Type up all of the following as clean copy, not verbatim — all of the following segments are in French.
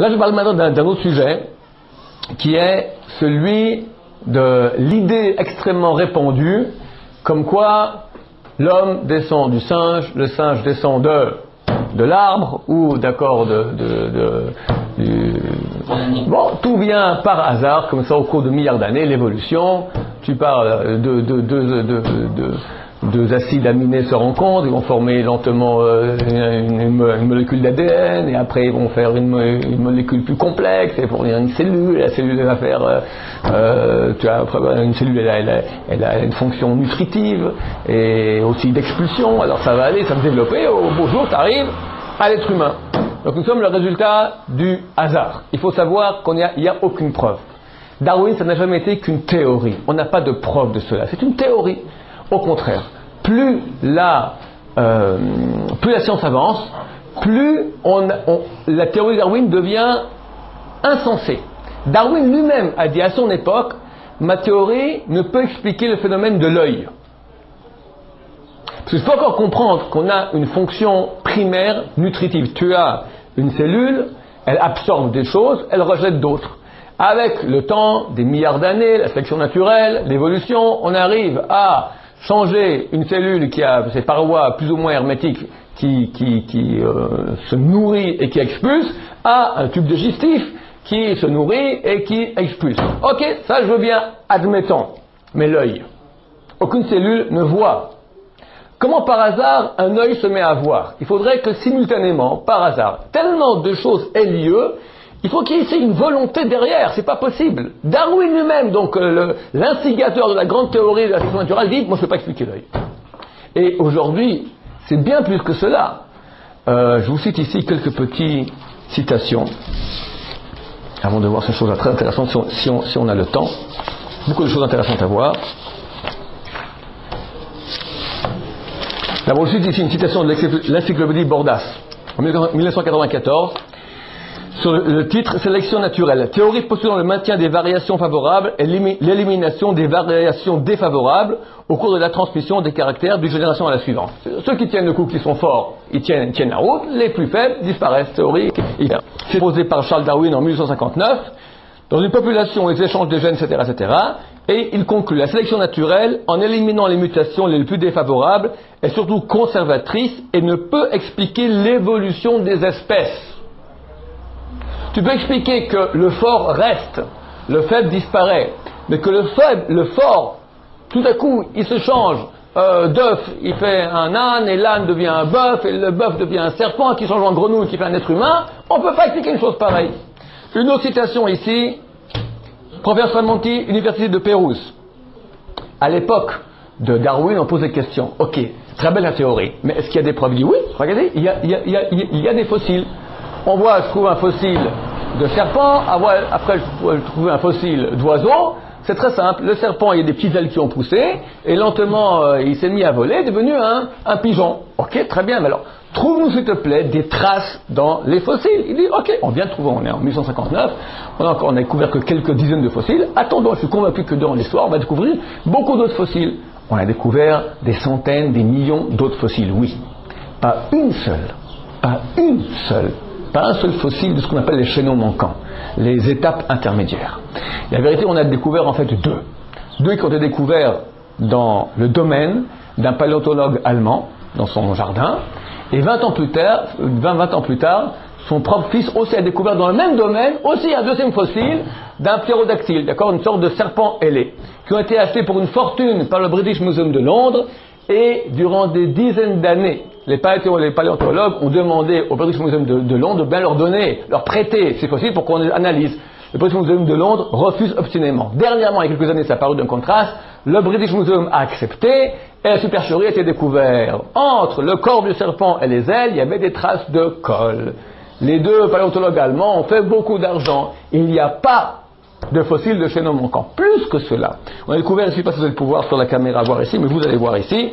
Là, je parle maintenant d'un autre sujet, qui est celui de l'idée extrêmement répandue, comme quoi l'homme descend du singe, le singe descend de l'arbre, ou d'accord, bon, tout vient par hasard, comme ça, au cours de milliards d'années, l'évolution. Tu parles deux acides aminés se rencontrent, ils vont former lentement une molécule d'ADN, et après ils vont faire une molécule plus complexe, et fournir une cellule, et la cellule va faire, une cellule elle a une fonction nutritive, et aussi d'expulsion, alors ça va aller, ça va se développer, au beau jour, tu arrives à l'être humain. Donc nous sommes le résultat du hasard. Il faut savoir qu'il n'y a aucune preuve. Darwin, ça n'a jamais été qu'une théorie. On n'a pas de preuve de cela. C'est une théorie. Au contraire, plus la science avance, plus la théorie de Darwin devient insensée. Darwin lui-même a dit à son époque, ma théorie ne peut expliquer le phénomène de l'œil. Parce qu'il faut encore comprendre qu'on a une fonction primaire nutritive. Tu as une cellule, elle absorbe des choses, elle rejette d'autres. Avec le temps, des milliards d'années, la sélection naturelle, l'évolution, on arrive à changer une cellule qui a ses parois plus ou moins hermétiques, qui se nourrit et qui expulse, à un tube digestif qui se nourrit et qui expulse. Ok, ça je veux bien, admettons. Mais l'œil, aucune cellule ne voit. Comment par hasard un œil se met à voir? Il faudrait que simultanément, par hasard, tellement de choses aient lieu, il faut qu'il y ait une volonté derrière, c'est pas possible. Darwin lui-même, donc l'instigateur de la grande théorie de la sélection naturelle, dit, moi je ne peux pas expliquer l'œil. Et aujourd'hui, c'est bien plus que cela. Je vous cite ici quelques petites citations, avant de voir ces choses très intéressantes, si on a le temps. Beaucoup de choses intéressantes à voir. D'abord, je cite ici une citation de l'encyclopédie Bordas, en 1994, sur le titre « Sélection naturelle. Théorie postulant le maintien des variations favorables et l'élimination des variations défavorables au cours de la transmission des caractères d'une génération à la suivante. » Ceux qui tiennent le coup, qui sont forts, ils tiennent la route, les plus faibles disparaissent. Théorie. C'est posé par Charles Darwin en 1859. Dans une population, les échanges de gènes, etc., et il conclut la sélection naturelle, en éliminant les mutations les plus défavorables, est surtout conservatrice et ne peut expliquer l'évolution des espèces. Tu peux expliquer que le fort reste, le faible disparaît, mais que le fort, tout à coup, il se change d'œuf, il fait un âne, et l'âne devient un bœuf, et le bœuf devient un serpent, qui change en grenouille, qui fait un être humain. On ne peut pas expliquer une chose pareille. Une autre citation ici, professeur Salmonti, Université de Pérouse. À l'époque de Darwin, on pose des questions. Ok, très belle la théorie, mais est-ce qu'il y a des preuves? Il dit oui, regardez, il y a des fossiles. On voit, je trouve un fossile de serpent, après je trouve un fossile d'oiseau. C'est très simple, le serpent, il y a des petites ailes qui ont poussé, et lentement il s'est mis à voler, est devenu un pigeon. Ok, très bien, mais alors, trouve-nous s'il te plaît des traces dans les fossiles. Il dit, ok, on vient de trouver, on est en 1859, on n'a découvert que quelques dizaines de fossiles, attendons, je suis convaincu que dans l'histoire, on va découvrir beaucoup d'autres fossiles. On a découvert des centaines, des millions d'autres fossiles, oui. Pas une seule, pas un seul fossile de ce qu'on appelle les chaînons manquants, les étapes intermédiaires. La vérité, on a découvert en fait deux qui ont été découverts dans le domaine d'un paléontologue allemand, dans son jardin, et 20 ans plus tard, son propre fils aussi a découvert dans le même domaine, aussi un deuxième fossile d'un ptérodactyle, d'accord, une sorte de serpent ailé, qui ont été achetés pour une fortune par le British Museum de Londres, et durant des dizaines d'années, les paléontologues ont demandé au British Museum de Londres de bien leur prêter ces fossiles pour qu'on les analyse. Le British Museum de Londres refuse obstinément. Dernièrement, il y a quelques années, ça a paru d'un contraste, le British Museum a accepté, et la supercherie a été découverte. Entre le corps du serpent et les ailes, il y avait des traces de colle. Les deux paléontologues allemands ont fait beaucoup d'argent. Il n'y a pas de fossiles de chaînons manquants. Plus que cela. On a découvert ici, je ne sais pas si vous allez pouvoir sur la caméra voir ici, mais vous allez voir ici.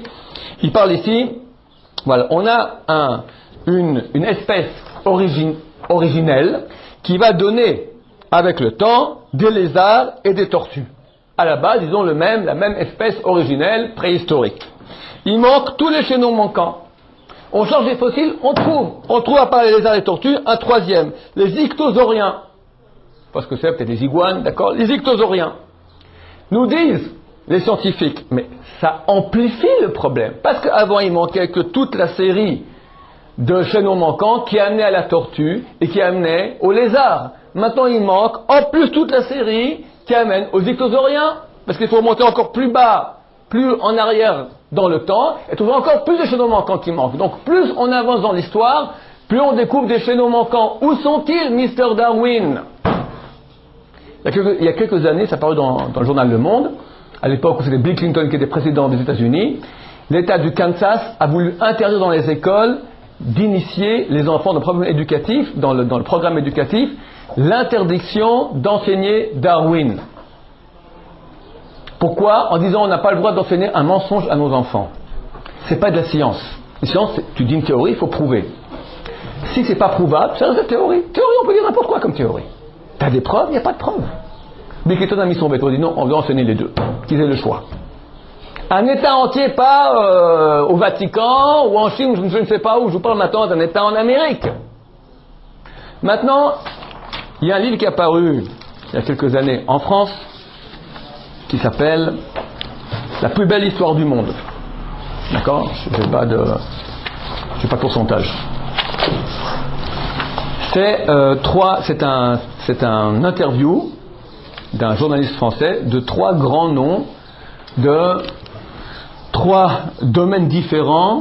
Il parle ici, voilà, on a une espèce originelle qui va donner, avec le temps, des lézards et des tortues. À la base, ils ont la même espèce originelle préhistorique. Il manque tous les chaînons manquants. On change des fossiles, on trouve à part les lézards et les tortues, un troisième, les ichthyosauriens. Parce que c'est peut-être les iguanes, d'accord? Les ichthyosauriens. Nous disent les scientifiques, mais ça amplifie le problème. Parce qu'avant, il manquait que toute la série de chaînons manquants qui amenait à la tortue et qui amenait au lézard. Maintenant, il manque en plus toute la série qui amène aux ichthyosauriens. Parce qu'il faut monter encore plus bas, plus en arrière dans le temps, et trouver encore plus de chaînons manquants qui manquent. Donc plus on avance dans l'histoire, plus on découvre des chaînons manquants. Où sont-ils, Mr. Darwin? Il y a quelques années, ça parut dans le journal Le Monde, à l'époque où c'était Bill Clinton qui était président des États-Unis, l'État du Kansas a voulu interdire dans les écoles d'initier les enfants dans le programme éducatif, l'interdiction d'enseigner Darwin. Pourquoi? En disant on n'a pas le droit d'enseigner un mensonge à nos enfants. C'est pas de la science. La science, tu dis une théorie, il faut prouver. Si c'est pas prouvable, ça reste de la théorie. Théorie, on peut dire n'importe quoi comme théorie. T'as des preuves, il n'y a pas de preuves. Bill Clinton a mis son veto, il dit non, on doit enseigner les deux. Qu'ils aient le choix. Un État entier, pas au Vatican ou en Chine, je ne sais pas où, je vous parle maintenant d'un État en Amérique. Maintenant, il y a un livre qui est apparu il y a quelques années en France qui s'appelle La plus belle histoire du monde. D'accord? Je n'ai pas de pourcentage. C'est un interview d'un journaliste français de 3 grands noms de 3 domaines différents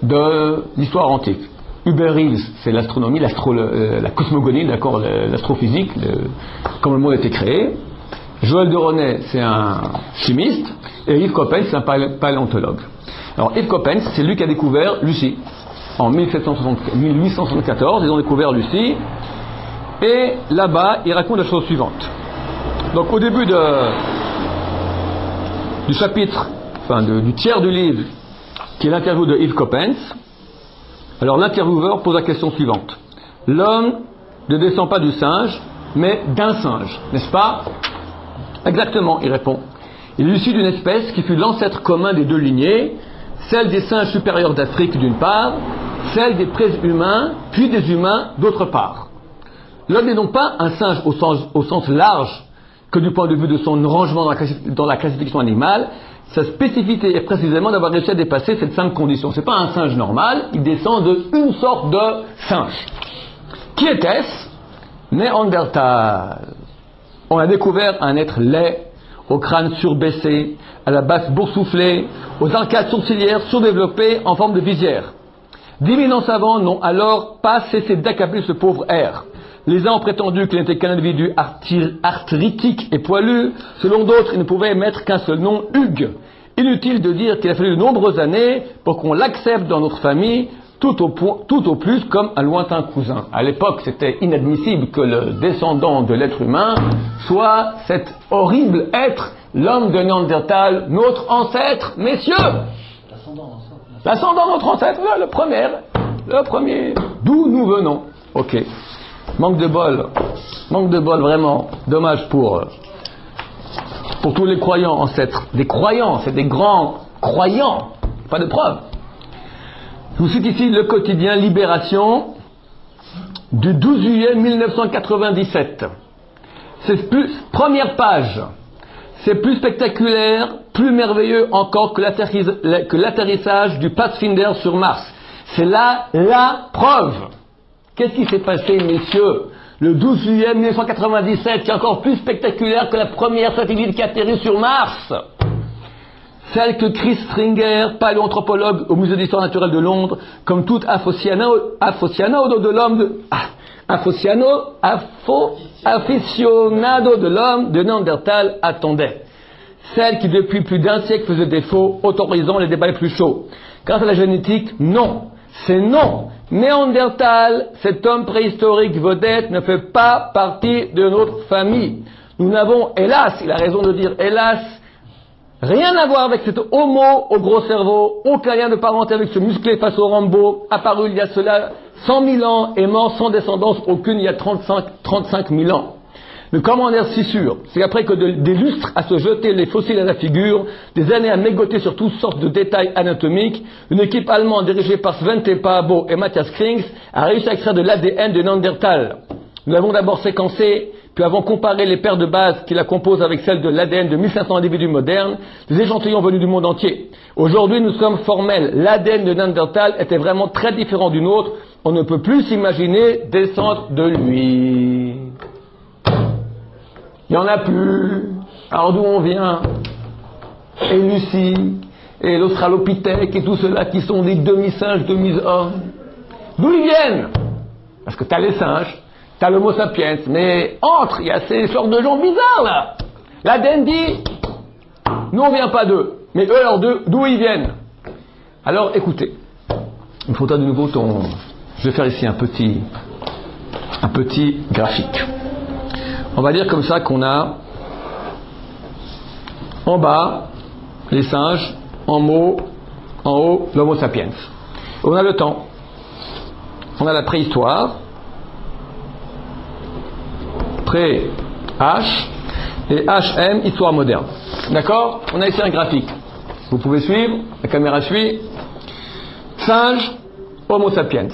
de l'histoire antique. Hubert Reeves, c'est l'astronomie, la cosmogonie, d'accord, l'astrophysique, comment le monde a été créé. Joël de René, c'est un chimiste, et Yves Coppens, c'est un paléontologue. Alors Yves Coppens, c'est lui qui a découvert Lucie. En 1874, ils ont découvert Lucie, et là-bas, il raconte la chose suivante. Donc au début du chapitre, du tiers du livre, qui est l'interview de Yves Coppens, alors l'intervieweur pose la question suivante. L'homme ne descend pas du singe, mais d'un singe, n'est-ce pas? Exactement, il répond. Il est issu d'une espèce qui fut l'ancêtre commun des 2 lignées, celle des singes supérieurs d'Afrique d'une part, celle des pré-humains, puis des humains d'autre part. L'homme n'est donc pas un singe au sens large que du point de vue de son rangement dans la classification animale. Sa spécificité est précisément d'avoir réussi à dépasser cette simple condition. Ce n'est pas un singe normal, il descend d'une sorte de singe. Qui était-ce? Néandertal. On a découvert un être laid, au crâne surbaissé, à la base boursouflée, aux arcades sourcilières surdéveloppées en forme de visière. D'éminents savants n'ont alors pas cessé d'accabler ce pauvre R. Les uns ont prétendu qu'il n'était qu'un individu arthritique et poilu, selon d'autres, il ne pouvait mettre qu'un seul nom, Hugues. Inutile de dire qu'il a fallu de nombreuses années pour qu'on l'accepte dans notre famille, tout au plus comme un lointain cousin. À l'époque, c'était inadmissible que le descendant de l'être humain soit cet horrible être, l'homme de Néandertal, notre ancêtre, messieurs. L'ascendant de notre ancêtre, le premier, d'où nous venons. Ok. Manque de bol, vraiment. Dommage pour tous les croyants ancêtres. Des croyants, c'est des grands croyants, pas de preuves. Je vous cite ici le quotidien Libération du 12 juillet 1997. C'est première page. C'est plus spectaculaire, plus merveilleux encore que l'atterrissage du Pathfinder sur Mars. C'est là la preuve. Qu'est-ce qui s'est passé, messieurs, le 12 juillet 1997, qui est encore plus spectaculaire que la première satellite qui atterrit sur Mars? Celle que Chris Stringer, paléoanthropologue au Musée d'histoire naturelle de Londres, comme tout aficionado de l'homme de Néandertal attendait. Celle qui depuis plus d'1 siècle faisait défaut, autorisant les débats les plus chauds. Quant à la génétique, non. C'est non. Néandertal, cet homme préhistorique vedette, ne fait pas partie de notre famille. Nous n'avons, hélas, il a raison de dire hélas, rien à voir avec cet homo au gros cerveau, aucun lien de parenté avec ce musclé face au Rambo, apparu il y a cela 100 000 ans et mort sans descendance aucune il y a 35 000 ans. Mais comment en être si sûr? C'est qu'après que des lustres à se jeter les fossiles à la figure, des années à mégoter sur toutes sortes de détails anatomiques, une équipe allemande dirigée par Svante Paabo et Matthias Krings a réussi à extraire de l'ADN de Néandertal. Nous l'avons d'abord séquencé, puis avons comparé les paires de bases qui la composent avec celles de l'ADN de 1500 individus modernes, des échantillons venus du monde entier. Aujourd'hui, nous sommes formels. L'ADN de Néandertal était vraiment très différent du nôtre. On ne peut plus s'imaginer descendre de lui. Il n'y en a plus. Alors d'où on vient? Et Lucie, et l'Australopithèque, et tout cela qui sont des demi-singes, demi-hommes. D'où ils viennent? Parce que t'as les singes, t'as l'Homo sapiens, mais entre, il y a ces sortes de gens bizarres là. L'ADN dit, nous on vient pas d'eux, mais eux alors d'où ils viennent? Alors écoutez, il me faudra de nouveau je vais faire ici un petit graphique. On va dire comme ça qu'on a en bas les singes, en haut l'Homo sapiens. On a le temps, on a la préhistoire, pré-H et HM, histoire moderne. D'accord? On a ici un graphique. Vous pouvez suivre, la caméra suit. Singe, Homo sapiens.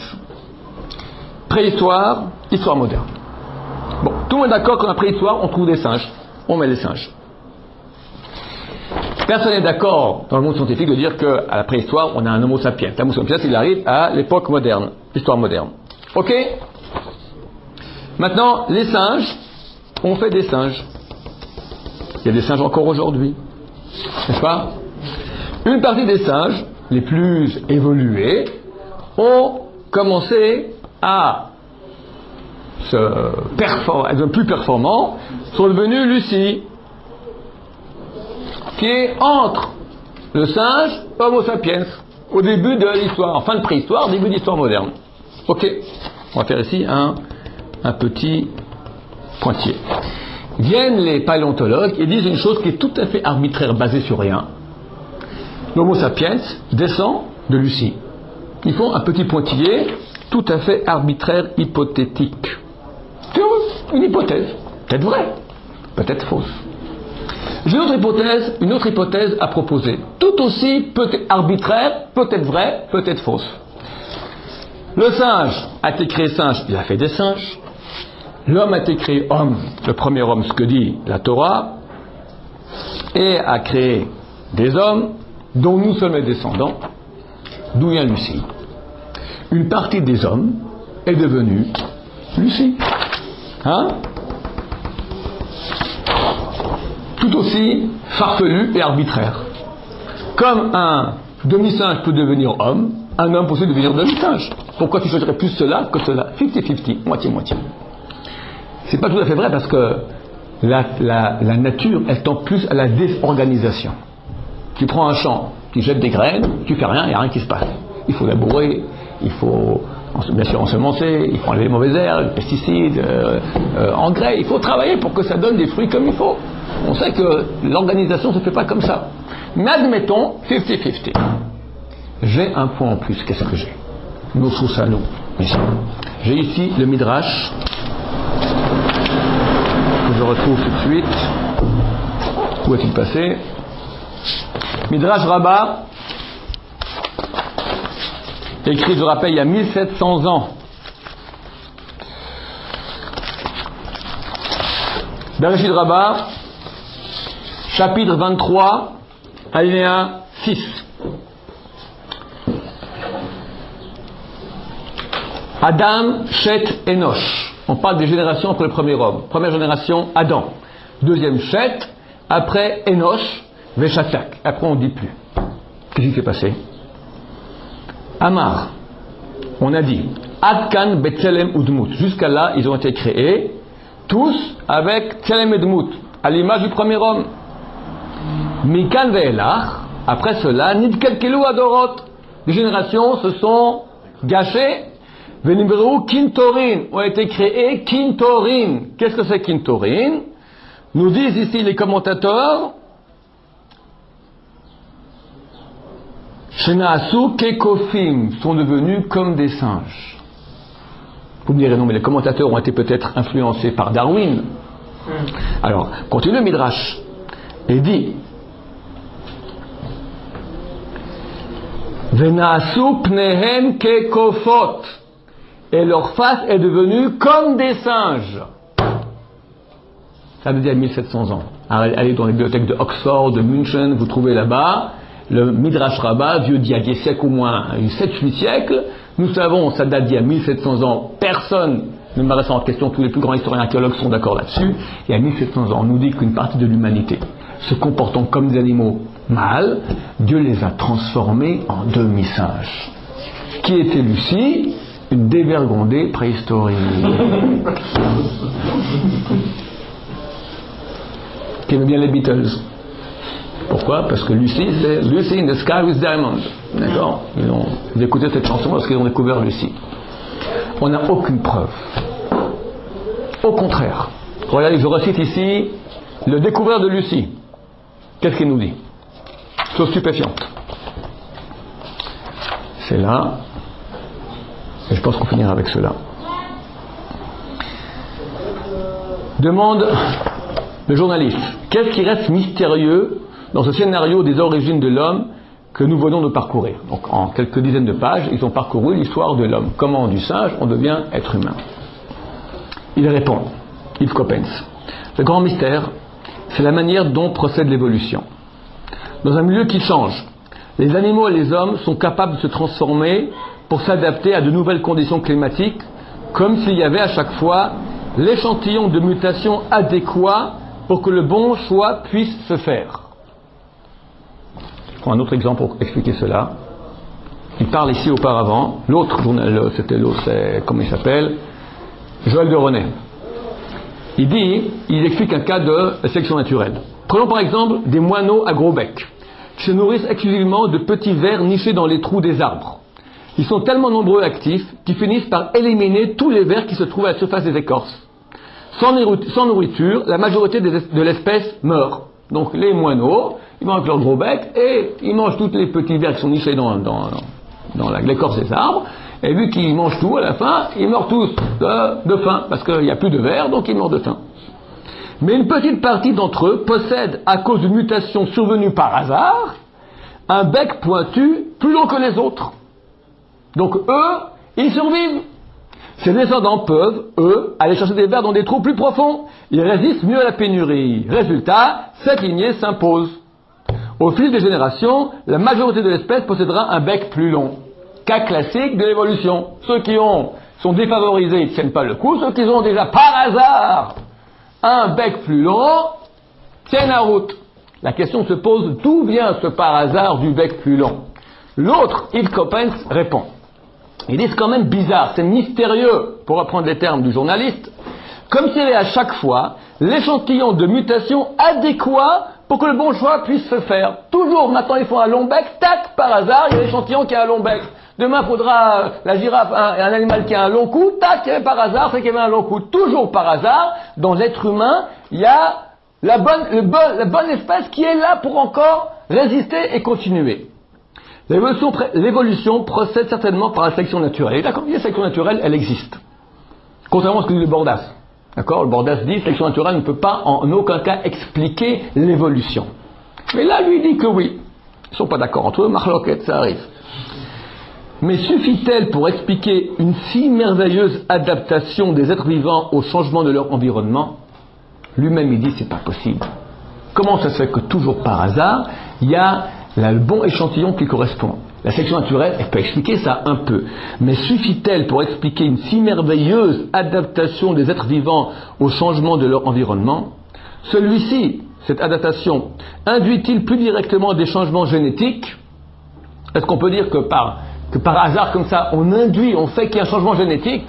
Préhistoire, histoire moderne. Bon, tout le monde est d'accord qu'en préhistoire, on trouve des singes. On met les singes. Personne n'est d'accord dans le monde scientifique de dire qu'à la préhistoire, on a un Homo sapiens. L'Homo sapiens, il arrive à l'époque moderne, histoire moderne. Ok? Maintenant, les singes, on fait des singes. Il y a des singes encore aujourd'hui. N'est-ce pas? Une partie des singes, les plus évolués, ont commencé à être plus performants, sont devenus Lucie, qui est entre le singe et Homo sapiens, au début de l'histoire, en fin de préhistoire, début d'histoire moderne. Ok, on va faire ici un petit pointillé. Viennent les paléontologues et disent une chose qui est tout à fait arbitraire, basée sur rien. L'Homo sapiens descend de Lucie. Ils font un petit pointillé tout à fait arbitraire, hypothétique. C'est une hypothèse, peut-être vraie, peut-être fausse. J'ai une autre hypothèse à proposer, tout aussi peut-être arbitraire, peut-être vraie, peut-être fausse. Le singe a été créé singe, il a fait des singes. L'homme a été créé homme, le premier homme, ce que dit la Torah, et a créé des hommes dont nous sommes les descendants. D'où vient Lucie? Une partie des hommes est devenue Lucie. Hein? Tout aussi farfelu et arbitraire. Comme un demi-singe peut devenir homme, un homme peut aussi devenir demi-singe. Pourquoi tu choisirais plus cela que cela? 50-50, moitié-moitié. C'est pas tout à fait vrai parce que la nature, elle tend plus à la désorganisation. Tu prends un champ, tu jettes des graines, tu fais rien, il n'y a rien qui se passe. Il faut labourer, il faut bien sûr ensemencer, il faut enlever les mauvaises herbes, les pesticides, engrais, il faut travailler pour que ça donne des fruits comme il faut. On sait que l'organisation ne se fait pas comme ça. Mais admettons, 50-50. J'ai un point en plus, qu'est-ce que j'ai? Nous trouvons ça nous. J'ai ici le Midrash, que je retrouve tout de suite. Où est-il passé? Midrash Rabbah, écrit, je rappelle, il y a 1700 ans. Bereshit Rabbah, chapitre 23, alinéa 6. Adam, Shet, Enosh. On parle des générations après le premier homme. Première génération, Adam. Deuxième, Shet. Après, Enosh, Veshatak. Après, on ne dit plus. Qu'est-ce qui s'est passé? Amar. On a dit, Adkan, Betzelem, Udmut. Jusqu'à là, ils ont été créés, tous avec Tzelem et Dmut, à l'image du premier homme. Mikan ve'elach. Après cela, Nidkelkelu Adorot. Les générations se sont gâchées. Venimbreu Kintorin, ont été créés Kintorin. Qu'est-ce que c'est Kintorin? Nous disent ici les commentateurs, Shenaasu Kekofim, sont devenus comme des singes. Vous me direz, non, mais les commentateurs ont été peut-être influencés par Darwin. Alors, continue le Midrash et dit Venaasu pnehem kekofot, et leur face est devenue comme des singes. Ça veut dire 1700 ans. Allez dans les bibliothèques de Oxford, de München, vous trouvez là-bas le Midrash Rabbah, vieux d'il y a des siècles, au moins 7-8 siècles. Nous savons, ça date d'il y a 1700 ans. Personne ne me reste en question, tous les plus grands historiens archéologues sont d'accord là-dessus. Il y a 1700 ans, on nous dit qu'une partie de l'humanité se comportant comme des animaux mâles, Dieu les a transformés en demi-singes. Qui était Lucie? Une dévergondée préhistorique. Qui aime bien les Beatles. Pourquoi? Parce que Lucie, c'est Lucy in the Sky with Diamonds. D'accord? Ils ont écouté cette chanson lorsqu'ils ont découvert Lucie. On n'a aucune preuve. Au contraire. Regardez, je recite ici le découvreur de Lucie. Qu'est-ce qu'il nous dit? Chose stupéfiante. C'est là. Et je pense qu'on finira avec cela. Demande le journaliste. Qu'est-ce qui reste mystérieux dans ce scénario des origines de l'homme que nous venons de parcourir? Donc en quelques dizaines de pages, ils ont parcouru l'histoire de l'homme. Comment du singe on devient être humain? Il répond, Yves Coppens, le grand mystère, c'est la manière dont procède l'évolution. Dans un milieu qui change, les animaux et les hommes sont capables de se transformer pour s'adapter à de nouvelles conditions climatiques, comme s'il y avait à chaque fois l'échantillon de mutation adéquat pour que le bon choix puisse se faire. Je prends un autre exemple pour expliquer cela. Il parle ici auparavant, l'autre journal, c'était l'autre, comment il s'appelle, Joël de René. Il explique un cas de sélection naturelle. Prenons par exemple des moineaux à gros bec, qui se nourrissent exclusivement de petits vers nichés dans les trous des arbres. Ils sont tellement nombreux et actifs qu'ils finissent par éliminer tous les vers qui se trouvent à la surface des écorces. Sans nourriture, la majorité de l'espèce meurt. Donc les moineaux, ils mangent leur gros bec et ils mangent tous les petits vers qui sont nichés dans l'écorce des arbres. Et vu qu'ils mangent tout, à la fin, ils meurent tous de faim, parce qu'il n'y a plus de vers, donc ils meurent de faim. Mais une petite partie d'entre eux possèdent, à cause d'une mutation survenue par hasard, un bec pointu plus long que les autres. Donc eux, ils survivent. Ces descendants peuvent, eux, aller chercher des vers dans des trous plus profonds. Ils résistent mieux à la pénurie. Résultat, cette lignée s'impose. Au fil des générations, la majorité de l'espèce possédera un bec plus long. Cas classique de l'évolution. Ceux qui sont défavorisés, ils ne tiennent pas le coup. Ceux qui ont déjà par hasard un bec plus long tiennent la route. La question se pose, d'où vient ce par hasard du bec plus long? L'autre, Yves Coppens, répond. Il dit c'est quand même bizarre, c'est mystérieux, pour reprendre les termes du journaliste, comme s'il y avait à chaque fois l'échantillon de mutation adéquat pour que le bon choix puisse se faire. Toujours, maintenant ils font un long bec, tac, par hasard, il y a l'échantillon qui a un long bec. Demain, il faudra la girafe, un animal qui a un long cou, tac, par hasard, c'est qu'il y avait un long cou. Toujours par hasard, dans l'être humain, il y a la bonne espèce qui est là pour encore résister et continuer. L'évolution procède certainement par la sélection naturelle. Et d'accord, la sélection naturelle, elle existe. Contrairement à ce que dit le Bordas. D'accord, le Bordas dit que la sélection naturelle ne peut pas en aucun cas expliquer l'évolution. Mais là, lui dit que oui. Ils ne sont pas d'accord entre eux, marloquette, ça arrive. Mais suffit-elle pour expliquer une si merveilleuse adaptation des êtres vivants au changement de leur environnement? Lui-même, il dit c'est pas possible. Comment ça se fait que toujours par hasard, il y a le bon échantillon qui correspond? La sélection naturelle, elle peut expliquer ça un peu. Mais suffit-elle pour expliquer une si merveilleuse adaptation des êtres vivants au changement de leur environnement? Celui-ci, cette adaptation, induit-il plus directement des changements génétiques? Est-ce qu'on peut dire que par hasard comme ça, on fait qu'il y ait un changement génétique?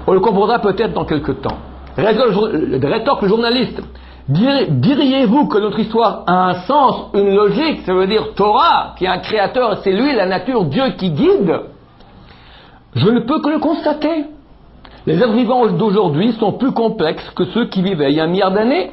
On le comprendra peut-être dans quelques temps. Rétorque le journaliste. Diriez-vous que notre histoire a un sens, une logique? Ça veut dire Torah, qui est un créateur, c'est lui, la nature, Dieu qui guide. Je ne peux que le constater. Les êtres vivants d'aujourd'hui sont plus complexes que ceux qui vivaient il y a 1 milliard d'années.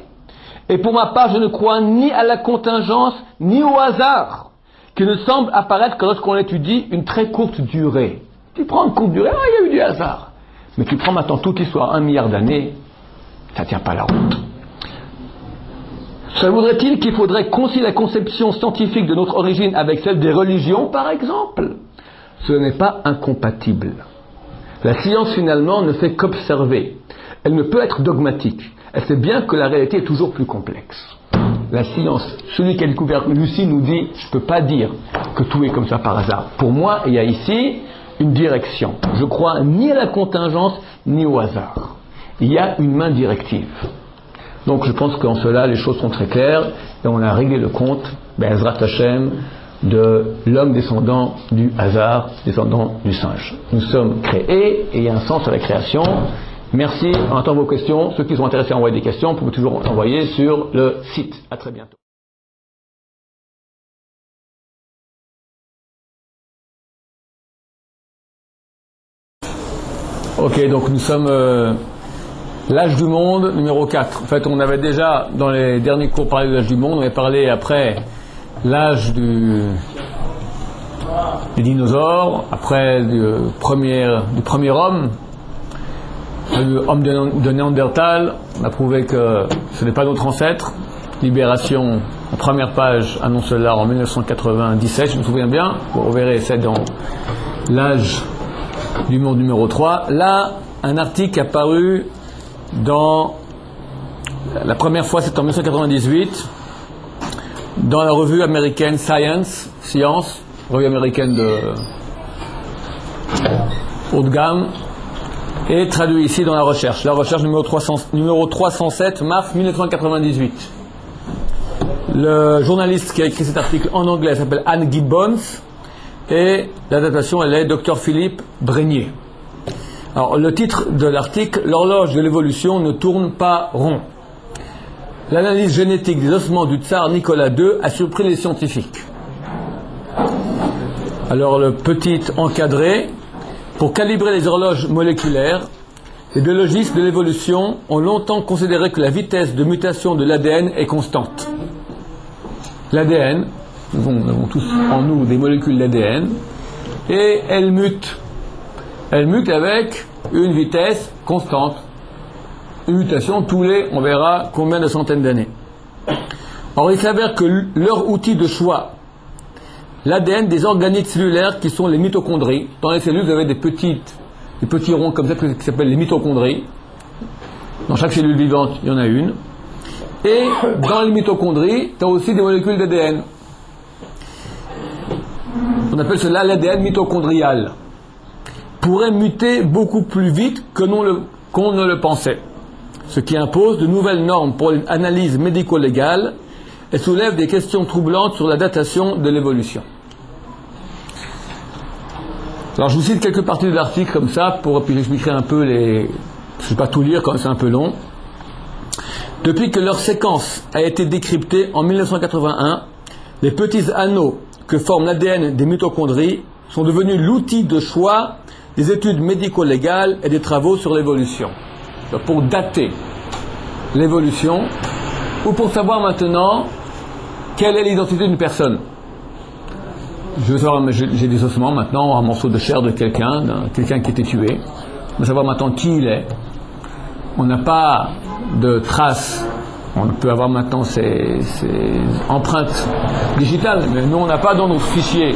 Et pour ma part, je ne crois ni à la contingence, ni au hasard, qui ne semble apparaître que lorsqu'on étudie une très courte durée. Tu prends une courte durée, il y a eu du hasard. Mais tu prends maintenant toute l'histoire, 1 milliard d'années, ça ne tient pas la route. Ça voudrait-il qu'il faudrait concilier la conception scientifique de notre origine avec celle des religions, par exemple? Ce n'est pas incompatible. La science, finalement, ne fait qu'observer. Elle ne peut être dogmatique. Elle sait bien que la réalité est toujours plus complexe. La science, celui qui a découvert Lucie nous dit, je ne peux pas dire que tout est comme ça par hasard. Pour moi, il y a ici une direction. Je crois ni à la contingence, ni au hasard. Il y a une main directive. Donc je pense qu'en cela, les choses sont très claires, et on a réglé le compte, Be'ezrat Hashem, de l'homme descendant du hasard, descendant du singe. Nous sommes créés, et il y a un sens à la création. Merci, on attend vos questions. Ceux qui sont intéressés à envoyer des questions, vous pouvez toujours envoyer sur le site. À très bientôt. Ok, donc nous sommes l'âge du monde numéro 4. En fait, on avait déjà, dans les derniers cours, parlé de l'âge du monde. On avait parlé après l'âge des dinosaures, après du premier homme, l'homme de Néandertal. On a prouvé que ce n'est pas notre ancêtre. Libération, en première page, annonce cela en 1997, je me souviens bien. Vous verrez, c'est dans l'âge du monde numéro 3. Là, un article apparu dans la première fois, c'est en 1998, dans la revue américaine Science, revue américaine de haut de gamme, et traduit ici dans la recherche numéro 307, mars 1998. Le journaliste qui a écrit cet article en anglais s'appelle Anne Gibbons, et l'adaptation, elle est Dr Philippe Brenier. Alors, le titre de l'article, l'horloge de l'évolution ne tourne pas rond. L'analyse génétique des ossements du tsar Nicolas II a surpris les scientifiques. Alors, le petit encadré, pour calibrer les horloges moléculaires, les biologistes de l'évolution ont longtemps considéré que la vitesse de mutation de l'ADN est constante. L'ADN, nous avons tous en nous des molécules d'ADN, et elles mutent. Elles mutent avec une vitesse constante. Une mutation tous les, on verra, combien de centaines d'années. Or, il s'avère que leur outil de choix, l'ADN des organites cellulaires qui sont les mitochondries. Dans les cellules, vous avez des petits ronds comme ça qui s'appellent les mitochondries. Dans chaque cellule vivante, il y en a une. Et dans les mitochondries, tu as aussi des molécules d'ADN. On appelle cela l'ADN mitochondrial. Pourrait muter beaucoup plus vite qu'on ne le pensait. Ce qui impose de nouvelles normes pour une analyse médico-légale et soulève des questions troublantes sur la datation de l'évolution. Alors je vous cite quelques parties de l'article comme ça, puis j'expliquerai un peu je ne vais pas tout lire quand c'est un peu long. Depuis que leur séquence a été décryptée en 1981, les petits anneaux que forme l'ADN des mitochondries sont devenus l'outil de choix des études médico-légales et des travaux sur l'évolution. Pour dater l'évolution, ou pour savoir maintenant quelle est l'identité d'une personne. Je veux savoir, j'ai des ossements maintenant, un morceau de chair de quelqu'un qui était tué. Je veux savoir maintenant qui il est. On n'a pas de traces. On peut avoir maintenant ces empreintes digitales, mais nous on n'a pas dans nos fichiers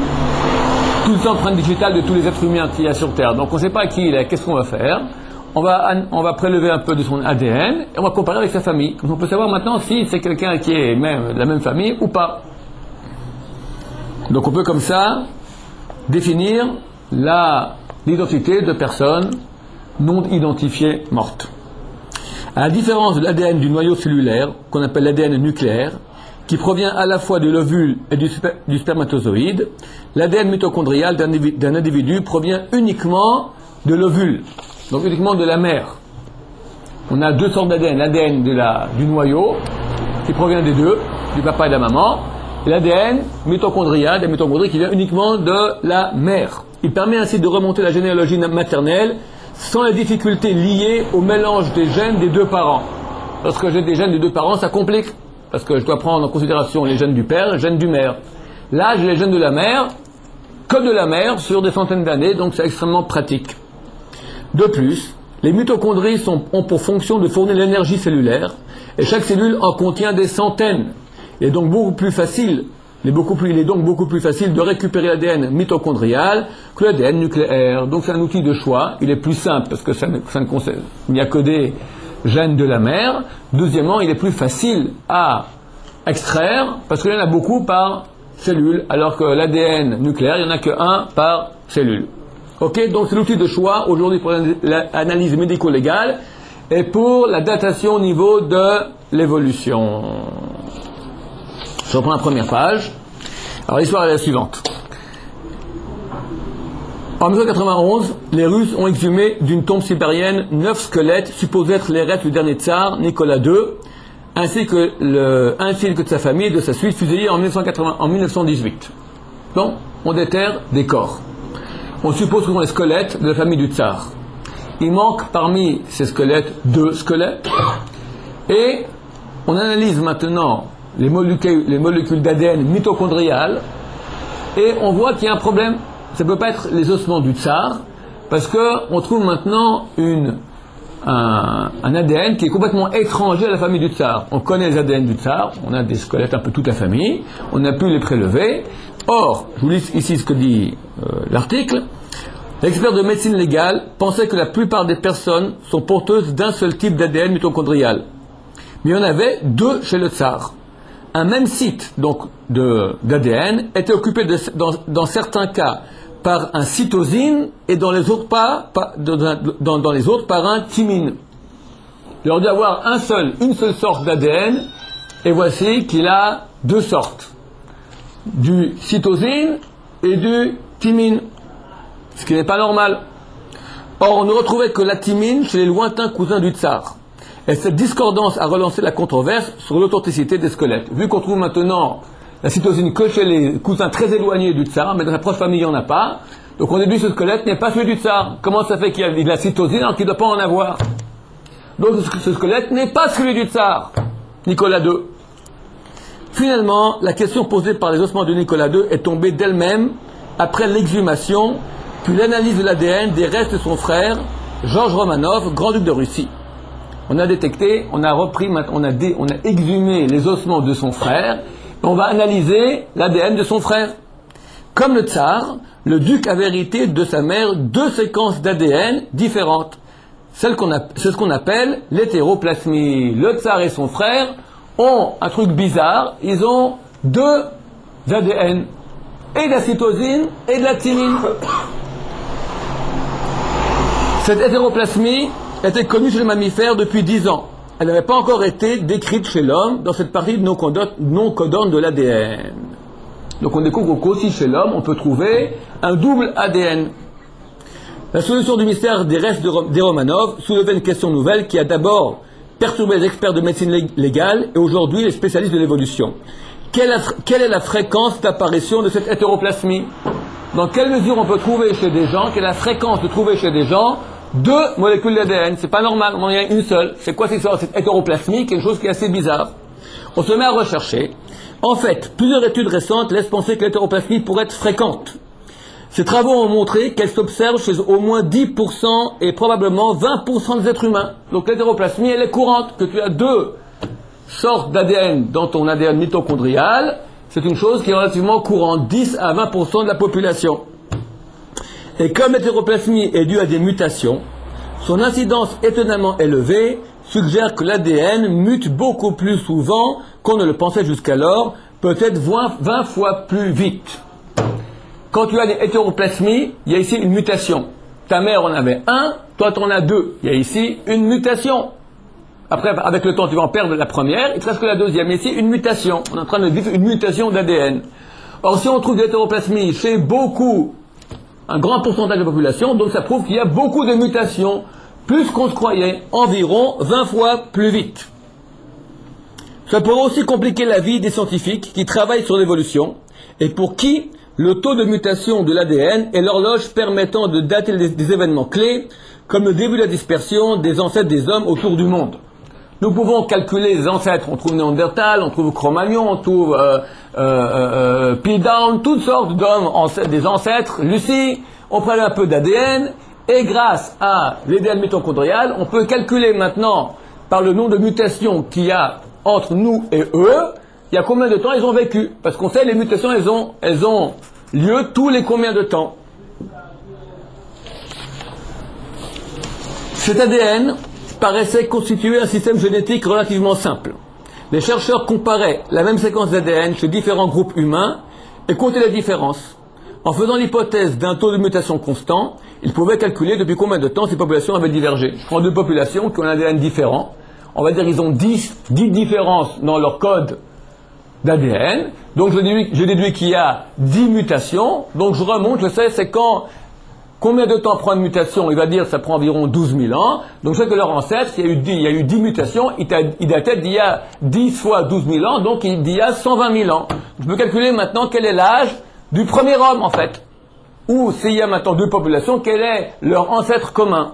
toutes les empreintes digitales de tous les êtres humains qu'il y a sur Terre. Donc on ne sait pas qui il est. Qu'est-ce qu'on va faire? On va prélever un peu de son ADN et on va comparer avec sa famille. On peut savoir maintenant si c'est quelqu'un qui est même de la même famille ou pas. Donc on peut comme ça définir l'identité de personnes non identifiées mortes. À la différence de l'ADN du noyau cellulaire, qu'on appelle l'ADN nucléaire, qui provient à la fois de l'ovule et du spermatozoïde, l'ADN mitochondrial d'un individu provient uniquement de l'ovule, donc uniquement de la mère. On a deux sortes d'ADN, l'ADN du noyau, qui provient des deux, du papa et de la maman, et l'ADN mitochondrial, des mitochondries qui vient uniquement de la mère. Il permet ainsi de remonter la généalogie maternelle sans les difficultés liées au mélange des gènes des deux parents. Lorsque j'ai des gènes des deux parents, ça complique, parce que je dois prendre en considération les gènes du père et les gènes du mère. Là, j'ai les gènes de la mère, que de la mère, sur des centaines d'années, donc c'est extrêmement pratique. De plus, Les mitochondries ont pour fonction de fournir l'énergie cellulaire, et chaque cellule en contient des centaines. Il est donc beaucoup plus facile de récupérer l'ADN mitochondrial que l'ADN nucléaire. Donc c'est un outil de choix, il est plus simple parce que il n'y a que des gènes de la mère. Deuxièmement, il est plus facile à extraire parce qu'il y en a beaucoup par cellule, alors que l'ADN nucléaire, il n'y en a qu'un par cellule. Ok, donc c'est l'outil de choix aujourd'hui pour l'analyse médico-légale et pour la datation au niveau de l'évolution. Je reprends la première page. Alors l'histoire est la suivante. En 1991, les Russes ont exhumé d'une tombe sibérienne 9 squelettes supposés être les restes du dernier tsar, Nicolas II, ainsi que de sa famille et de sa suite fusillés en 1918. Donc, on déterre des corps. On suppose que ce sont les squelettes de la famille du tsar. Il manque parmi ces squelettes 2 squelettes. Et on analyse maintenant les molécules d'ADN mitochondriales, et on voit qu'il y a un problème. Ça ne peut pas être les ossements du tsar, parce qu'on trouve maintenant un ADN qui est complètement étranger à la famille du tsar. On connaît les ADN du tsar, on a des squelettes un peu toute la famille, on a pu les prélever. Or, je vous lis ici ce que dit l'article. L'expert de médecine légale pensait que la plupart des personnes sont porteuses d'un seul type d'ADN mitochondrial. Mais il y en avait 2 chez le tsar. Un même site donc d'ADN était occupé dans certains cas par un cytosine et dans les autres dans les autres par un thymine. Il aurait dû avoir une seule sorte d'ADN, et voici qu'il a 2 sortes, du cytosine et du thymine, ce qui n'est pas normal. Or, on ne retrouvait que la thymine chez les lointains cousins du tsar. Et cette discordance a relancé la controverse sur l'authenticité des squelettes. Vu qu'on trouve maintenant la cytosine que chez les cousins très éloignés du tsar, mais dans la proche famille, il n'y en a pas. Donc on déduit que ce squelette n'est pas celui du tsar. Comment ça fait qu'il y a de la cytosine alors qu'il ne doit pas en avoir? Donc ce squelette n'est pas celui du tsar, Nicolas II. Finalement, la question posée par les ossements de Nicolas II est tombée d'elle-même après l'exhumation, puis l'analyse de l'ADN des restes de son frère, Georges Romanov, grand-duc de Russie. On a détecté, on a exhumé les ossements de son frère, et on va analyser l'ADN de son frère. Comme le tsar, le duc avait hérité de sa mère 2 séquences d'ADN différentes. C'est ce qu'on appelle l'hétéroplasmie. Le tsar et son frère ont un truc bizarre, ils ont 2 ADN, et de la cytosine et de la thymine. Cette hétéroplasmie était connue chez les mammifères depuis 10 ans. Elle n'avait pas encore été décrite chez l'homme dans cette partie non codante de l'ADN. Donc on découvre qu'aussi chez l'homme, on peut trouver un double ADN. La solution du mystère des restes des Romanov soulevait une question nouvelle qui a d'abord perturbé les experts de médecine légale et aujourd'hui les spécialistes de l'évolution. Quelle est la fréquence d'apparition de cette hétéroplasmie? Dans quelle mesure on peut trouver chez des gens, quelle est la fréquence de trouver chez des gens 2 molécules d'ADN? C'est pas normal, on en a une seule. C'est quoi cette hétéroplasmie? Quelque chose qui est assez bizarre. On se met à rechercher. En fait, plusieurs études récentes laissent penser que l'hétéroplasmie pourrait être fréquente. Ces travaux ont montré qu'elle s'observe chez au moins 10% et probablement 20% des êtres humains. Donc l'hétéroplasmie, elle est courante. Que tu as 2 sortes d'ADN dans ton ADN mitochondrial, c'est une chose qui est relativement courante, 10 à 20% de la population. Et comme l'hétéroplasmie est due à des mutations, son incidence étonnamment élevée suggère que l'ADN mute beaucoup plus souvent qu'on ne le pensait jusqu'alors, peut-être 20 fois plus vite. Quand tu as une hétéroplasmie, il y a ici une mutation. Ta mère en avait 1, toi tu en as 2. Il y a ici une mutation. Après, avec le temps, tu vas en perdre la première, il te reste que la deuxième. Mais ici, une mutation. On est en train de vivre une mutation d'ADN. Or, si on trouve de l'hétéroplasmie chez un grand pourcentage de la population, donc ça prouve qu'il y a beaucoup de mutations, plus qu'on se croyait, environ 20 fois plus vite. Ça pourrait aussi compliquer la vie des scientifiques qui travaillent sur l'évolution et pour qui le taux de mutation de l'ADN est l'horloge permettant de dater des événements clés, comme le début de la dispersion des ancêtres des hommes autour du monde. Nous pouvons calculer les ancêtres, on trouve Néandertal, on trouve Cro-Magnon, on trouve Piltdown, toutes sortes d'hommes, des ancêtres, Lucie, on prélève un peu d'ADN, Et grâce à l'ADN mitochondrial, on peut calculer maintenant, par le nombre de mutations qu'il y a entre nous et eux, il y a combien de temps ils ont vécu. Parce qu'on sait, les mutations, elles ont lieu tous les combien de temps. Cet ADN paraissait constituer un système génétique relativement simple. Les chercheurs comparaient la même séquence d'ADN chez différents groupes humains et comptaient les différences. En faisant l'hypothèse d'un taux de mutation constant, ils pouvaient calculer depuis combien de temps ces populations avaient divergé. Je prends deux populations qui ont un ADN différent. On va dire qu'ils ont 10 différences dans leur code d'ADN. Donc je déduis qu'il y a 10 mutations. Donc je remonte, je sais c'est combien de temps prend une mutation. Il va dire que ça prend environ 12 000 ans. Donc je sais que leur ancêtre, il y a eu 10 mutations, il datait d'il y a 10 fois 12 000 ans, donc il y a 120 000 ans. Je peux calculer maintenant quel est l'âge du premier homme en fait. Ou s'il y a maintenant deux populations, quel est leur ancêtre commun.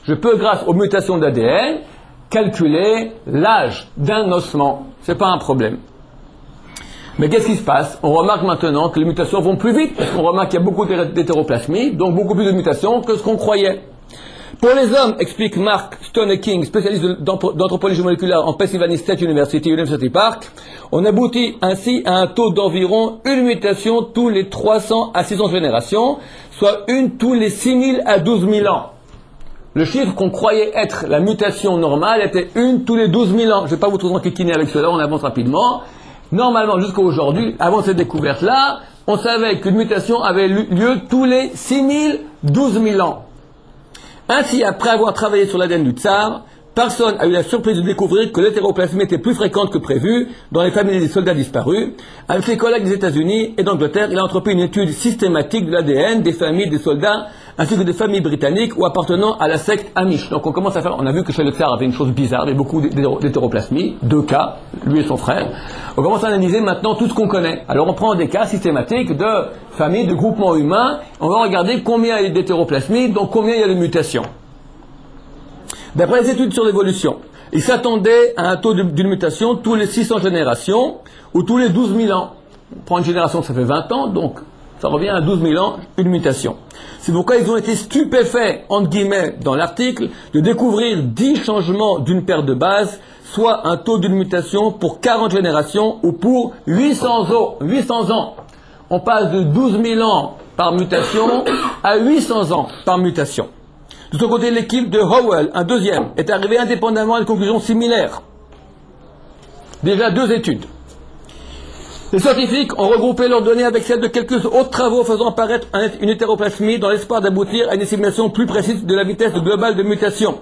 Je peux, grâce aux mutations d'ADN, calculer l'âge d'un ossement. C'est pas un problème. Mais qu'est-ce qui se passe? On remarque maintenant que les mutations vont plus vite, parce qu'on remarque qu'il y a beaucoup d'hétéroplasmies, donc beaucoup plus de mutations que ce qu'on croyait. Pour les hommes, explique Mark Stone-King, spécialiste d'anthropologie moléculaire en Pennsylvania State University Park, on aboutit ainsi à un taux d'environ une mutation tous les 300 à 600 générations, soit une tous les 6 000 à 12 000 ans. Le chiffre qu'on croyait être la mutation normale était une tous les 12 000 ans. Je ne vais pas vous trop enquiquiner avec cela, on avance rapidement. Normalement, jusqu'à aujourd'hui, avant cette découverte-là, on savait qu'une mutation avait lieu tous les 6 000, 12 000 ans. Ainsi, après avoir travaillé sur l'ADN du tsar, personne a eu la surprise de découvrir que l'hétéroplasmie était plus fréquente que prévu dans les familles des soldats disparus. Avec ses collègues des États-Unis et d'Angleterre, il a entrepris une étude systématique de l'ADN des familles des soldats ainsi que des familles britanniques ou appartenant à la secte Amish. Donc on commence à faire, on a vu que chez le tsar avait une chose bizarre, il y avait beaucoup d'hétéroplasmie, 2 cas, lui et son frère. On commence à analyser maintenant tout ce qu'on connaît. Alors on prend des cas systématiques de familles, de groupements humains, on va regarder combien il y a d'hétéroplasmie, donc combien il y a de mutations. D'après les études sur l'évolution, il s'attendait à un taux d'une mutation tous les 600 générations ou tous les 12 000 ans. On prend une génération, ça fait 20 ans, donc ça revient à 12 000 ans, une mutation. C'est pourquoi ils ont été stupéfaits, entre guillemets, dans l'article, de découvrir 10 changements d'une paire de bases, soit un taux d'une mutation pour 40 générations ou pour 800 ans. On passe de 12 000 ans par mutation à 800 ans par mutation. De son côté, l'équipe de Howell, un deuxième, est arrivée indépendamment à une conclusion similaire. Déjà 2 études. Les scientifiques ont regroupé leurs données avec celles de quelques autres travaux faisant apparaître une hétéroplasmie dans l'espoir d'aboutir à une estimation plus précise de la vitesse globale de mutation.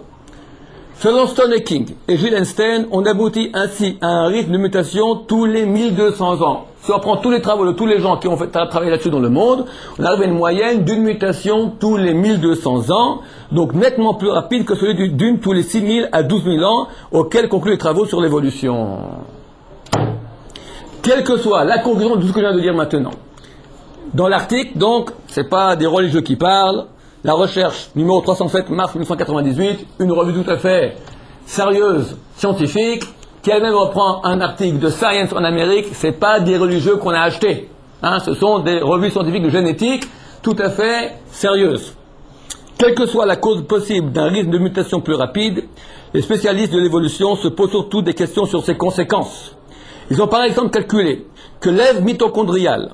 Selon Stone-King et Gillenstein, on aboutit ainsi à un rythme de mutation tous les 1200 ans. Si on prend tous les travaux de tous les gens qui ont travaillé là-dessus dans le monde, on arrive à une moyenne d'une mutation tous les 1200 ans, donc nettement plus rapide que celui d'une tous les 6 000 à 12 000 ans, auquel concluent les travaux sur l'évolution. Quelle que soit la conclusion de tout ce que je viens de dire maintenant. Dans l'article, donc, c'est pas des religieux qui parlent, la recherche numéro 307, mars 1998, une revue tout à fait sérieuse, scientifique, qui elle-même reprend un article de Science en Amérique, c'est pas des religieux qu'on a achetés. Hein, ce sont des revues scientifiques de génétique tout à fait sérieuses. Quelle que soit la cause possible d'un rythme de mutation plus rapide, les spécialistes de l'évolution se posent surtout des questions sur ses conséquences. Ils ont par exemple calculé que l'Ève mitochondriale,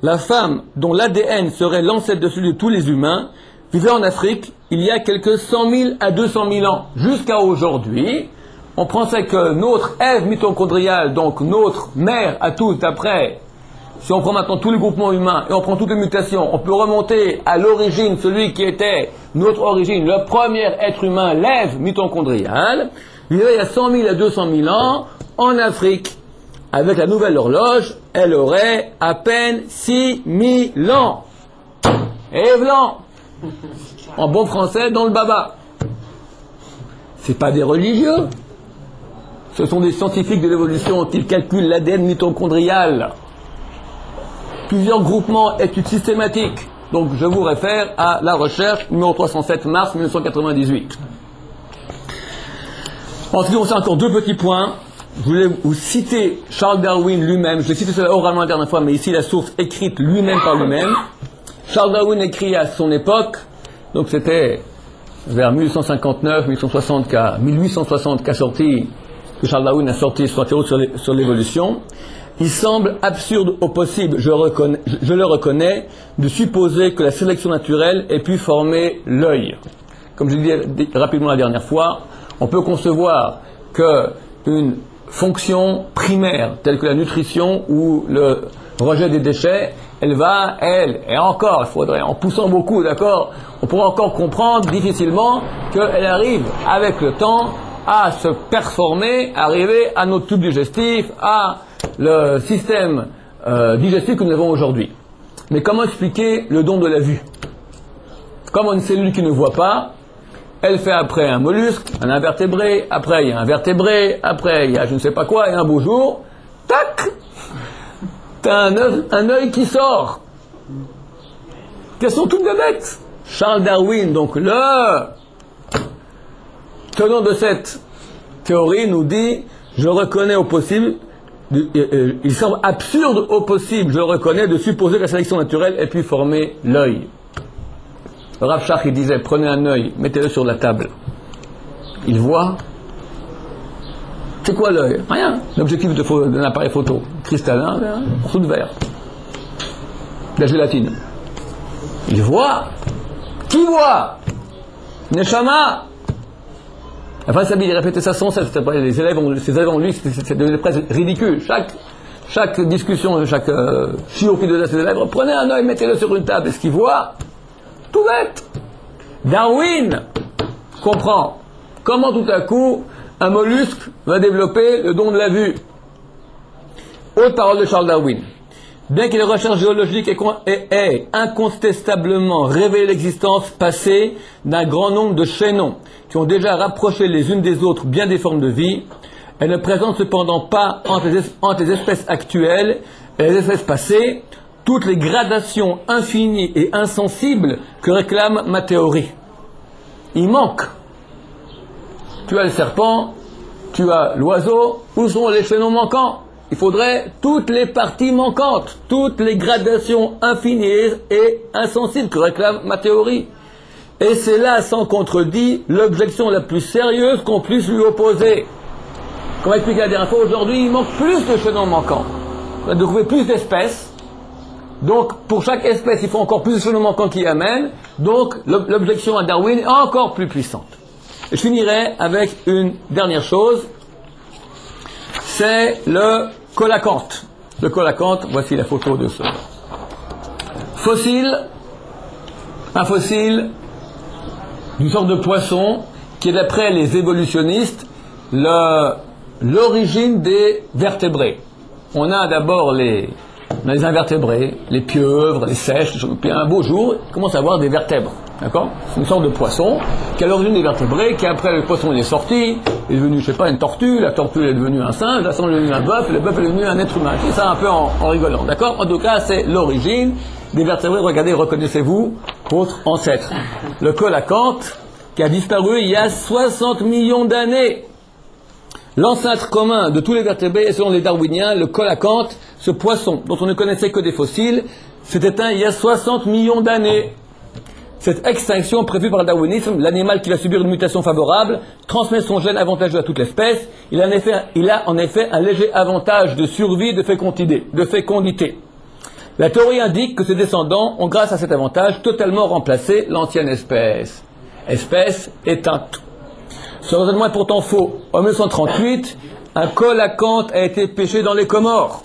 la femme dont l'ADN serait l'ancêtre de celui de tous les humains, vivait en Afrique il y a quelques 100 000 à 200 000 ans. Jusqu'à aujourd'hui, on pensait que notre Ève mitochondriale, donc notre mère à tous, d'après, si on prend maintenant tous les groupements humains et on prend toutes les mutations, on peut remonter à l'origine, celui qui était notre origine, le premier être humain, l'Ève mitochondriale, vivait il y a 100 000 à 200 000 ans en Afrique. Avec la nouvelle horloge, elle aurait à peine 6 000 ans. Et blanc, en bon français, dans le baba. C'est pas des religieux. Ce sont des scientifiques de l'évolution qui calculent l'ADN mitochondrial. Plusieurs groupements, études systématiques. Donc je vous réfère à la recherche numéro 307, mars 1998. Ensuite, on a encore 2 petits points. Je voulais vous citer Charles Darwin lui-même. Je l'ai cité cela oralement la dernière fois, mais ici la source écrite lui-même par lui-même. Charles Darwin écrit à son époque Donc c'était vers 1859, 1860 qu'a sorti, que Charles Darwin a sorti son théorie sur l'évolution. Il semble absurde au possible, je le reconnais, de supposer que la sélection naturelle ait pu former l'œil. Comme je l'ai dit rapidement la dernière fois, on peut concevoir qu'une fonction primaire, telle que la nutrition ou le rejet des déchets, et encore, il faudrait, en poussant beaucoup, d'accord, on pourrait encore comprendre difficilement qu'elle arrive avec le temps à se performer, arriver à notre tube digestif, à le système digestif que nous avons aujourd'hui. Mais comment expliquer le don de la vue? Comme une cellule qui ne voit pas, elle fait après un mollusque, un invertébré, après il y a un vertébré, après il y a je ne sais pas quoi, et un beau jour, tac, t'as un œil qui sort. Quelles sont toutes les bêtes? Charles Darwin, donc le tenant de cette théorie, nous dit, je reconnais au possible, il semble absurde au possible, je le reconnais, de supposer que la sélection naturelle ait pu former l'œil. Rav Shach, il disait, prenez un œil, mettez-le sur la table. Il voit. C'est quoi l'œil? Rien. L'objectif d'un appareil photo, cristallin, un morceau de verre. De la gélatine. Il voit. Qui voit? Neshama. Enfin, ça il répétait ça sans cesse. Les élèves, ses élèves en lui, c'est devenu presque ridicule. Chaque discussion, chaque chiot de ses élèves, prenez un œil, mettez-le sur une table. Est-ce qu'il voit? Tout bête. Darwin comprend comment tout à coup un mollusque va développer le don de la vue. Autre parole de Charles Darwin. Bien que les recherches géologiques aient incontestablement révélé l'existence passée d'un grand nombre de chaînons qui ont déjà rapproché les unes des autres bien des formes de vie, elles ne présentent cependant pas entre les espèces actuelles et les espèces passées toutes les gradations infinies et insensibles que réclame ma théorie. Il manque. Tu as le serpent, tu as l'oiseau, où sont les chaînons manquants? Il faudrait toutes les parties manquantes, toutes les gradations infinies et insensibles que réclame ma théorie. Et c'est là, sans contredit, l'objection la plus sérieuse qu'on puisse lui opposer. Comme expliqué la dernière fois, aujourd'hui, il manque plus de chaînons manquants. On va trouver plus d'espèces. Donc, pour chaque espèce, il faut encore plus de chaînons manquants qui y amènent. Donc, l'objection à Darwin est encore plus puissante. Et je finirai avec une dernière chose. C'est le colacanthe. Le colacanthe, voici la photo de ce fossile. Un fossile d'une sorte de poisson qui est, d'après les évolutionnistes, l'origine des vertébrés. On a d'abord les invertébrés, les pieuvres, les sèches, puis un beau jour, il commence à avoir des vertèbres. D'accord? C'est une sorte de poisson qui a l'origine des vertébrés, qui après le poisson il est sorti, il est devenu, je sais pas, une tortue, la tortue est devenue un singe, la singe est devenue un bœuf, le bœuf est devenu un être humain. C'est ça un peu en rigolant. D'accord? En tout cas, c'est l'origine des vertébrés. Regardez, reconnaissez-vous votre ancêtre. Le colacanthe, qui a disparu il y a 60 millions d'années. L'ancêtre commun de tous les vertébrés est, selon les darwiniens, le colacanthe, ce poisson dont on ne connaissait que des fossiles, s'est éteint il y a 60 millions d'années. Cette extinction prévue par le darwinisme, l'animal qui va subir une mutation favorable, transmet son gène avantageux à toute l'espèce, il a en effet un léger avantage de survie, de fécondité. La théorie indique que ses descendants ont, grâce à cet avantage, totalement remplacé l'ancienne espèce. Espèce éteinte. Ce raisonnement est pourtant faux. En 1938, un colacanthe a été pêché dans les Comores.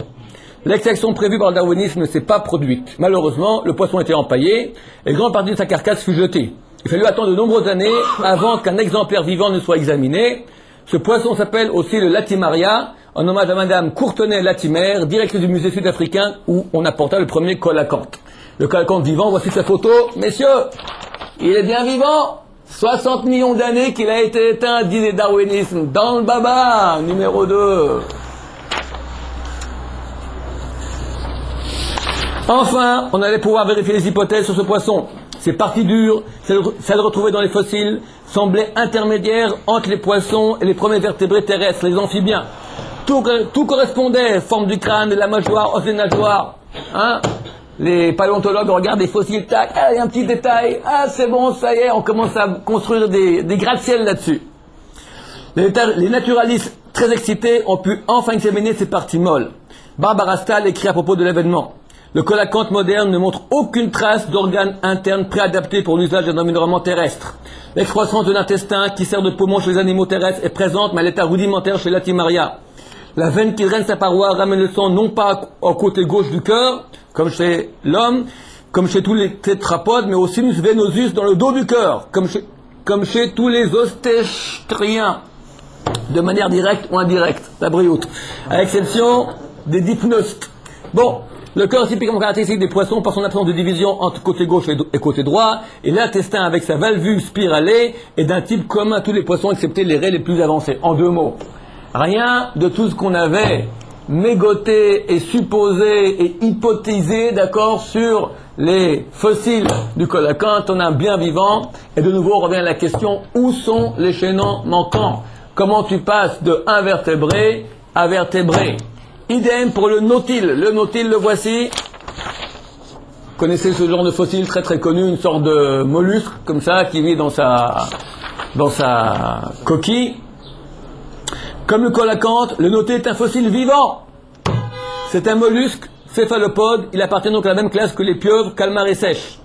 L'extinction prévue par le darwinisme ne s'est pas produite. Malheureusement, le poisson était empaillé et une grande partie de sa carcasse fut jetée. Il fallut attendre de nombreuses années avant qu'un exemplaire vivant ne soit examiné. Ce poisson s'appelle aussi le latimaria, en hommage à Madame Courtenay-Latimer, directrice du musée sud-africain où on apporta le premier colacanthe. Le colacanthe vivant, voici sa photo. Messieurs, il est bien vivant. 60 millions d'années qu'il a été éteint, dit les darwinismes. Dans le baba, numéro 2. Enfin, on allait pouvoir vérifier les hypothèses sur ce poisson. Ses parties dures, celles retrouvées dans les fossiles, semblaient intermédiaires entre les poissons et les premiers vertébrés terrestres, les amphibiens. Tout correspondait, forme du crâne, de la mâchoire, os des nageoires. Les paléontologues regardent des fossiles, tac, ah, il y a un petit détail, ah, c'est bon, ça y est, on commence à construire des gratte-ciel là-dessus. Les naturalistes très excités ont pu enfin examiner ces parties molles. Barbara Stahl écrit à propos de l'événement. Le colacanthe moderne ne montre aucune trace d'organes internes préadaptés pour l'usage d'un environnement terrestre. L'excroissance de l'intestin, qui sert de poumon chez les animaux terrestres, est présente, mais à l'état rudimentaire chez l'Atimaria. La veine qui draine sa paroi ramène le sang non pas au côté gauche du cœur, comme chez l'homme, comme chez tous les tétrapodes, mais au sinus venosus dans le dos du cœur, comme chez tous les ostéstriens, de manière directe ou indirecte, la brioute, à l'exception des dipneustes. Bon, le cœur est typiquement caractéristique des poissons par son absence de division entre côté gauche et côté droit, et l'intestin avec sa valvule spiralée est d'un type commun à tous les poissons excepté les raies les plus avancées. En 2 mots, rien de tout ce qu'on avait mégoté et supposé et hypothisé, d'accord, sur les fossiles du colacanthe. On a un bien vivant, et de nouveau on revient à la question, où sont les chaînons manquants? Comment tu passes de invertébré à vertébré? Idem pour le nautile. Le nautile, le voici. Vous connaissez ce genre de fossile très très connu, une sorte de mollusque comme ça qui vit dans sa coquille. Comme le colacanthe, le nautile est un fossile vivant. C'est un mollusque céphalopode. Il appartient donc à la même classe que les pieuvres, calmars et sèches.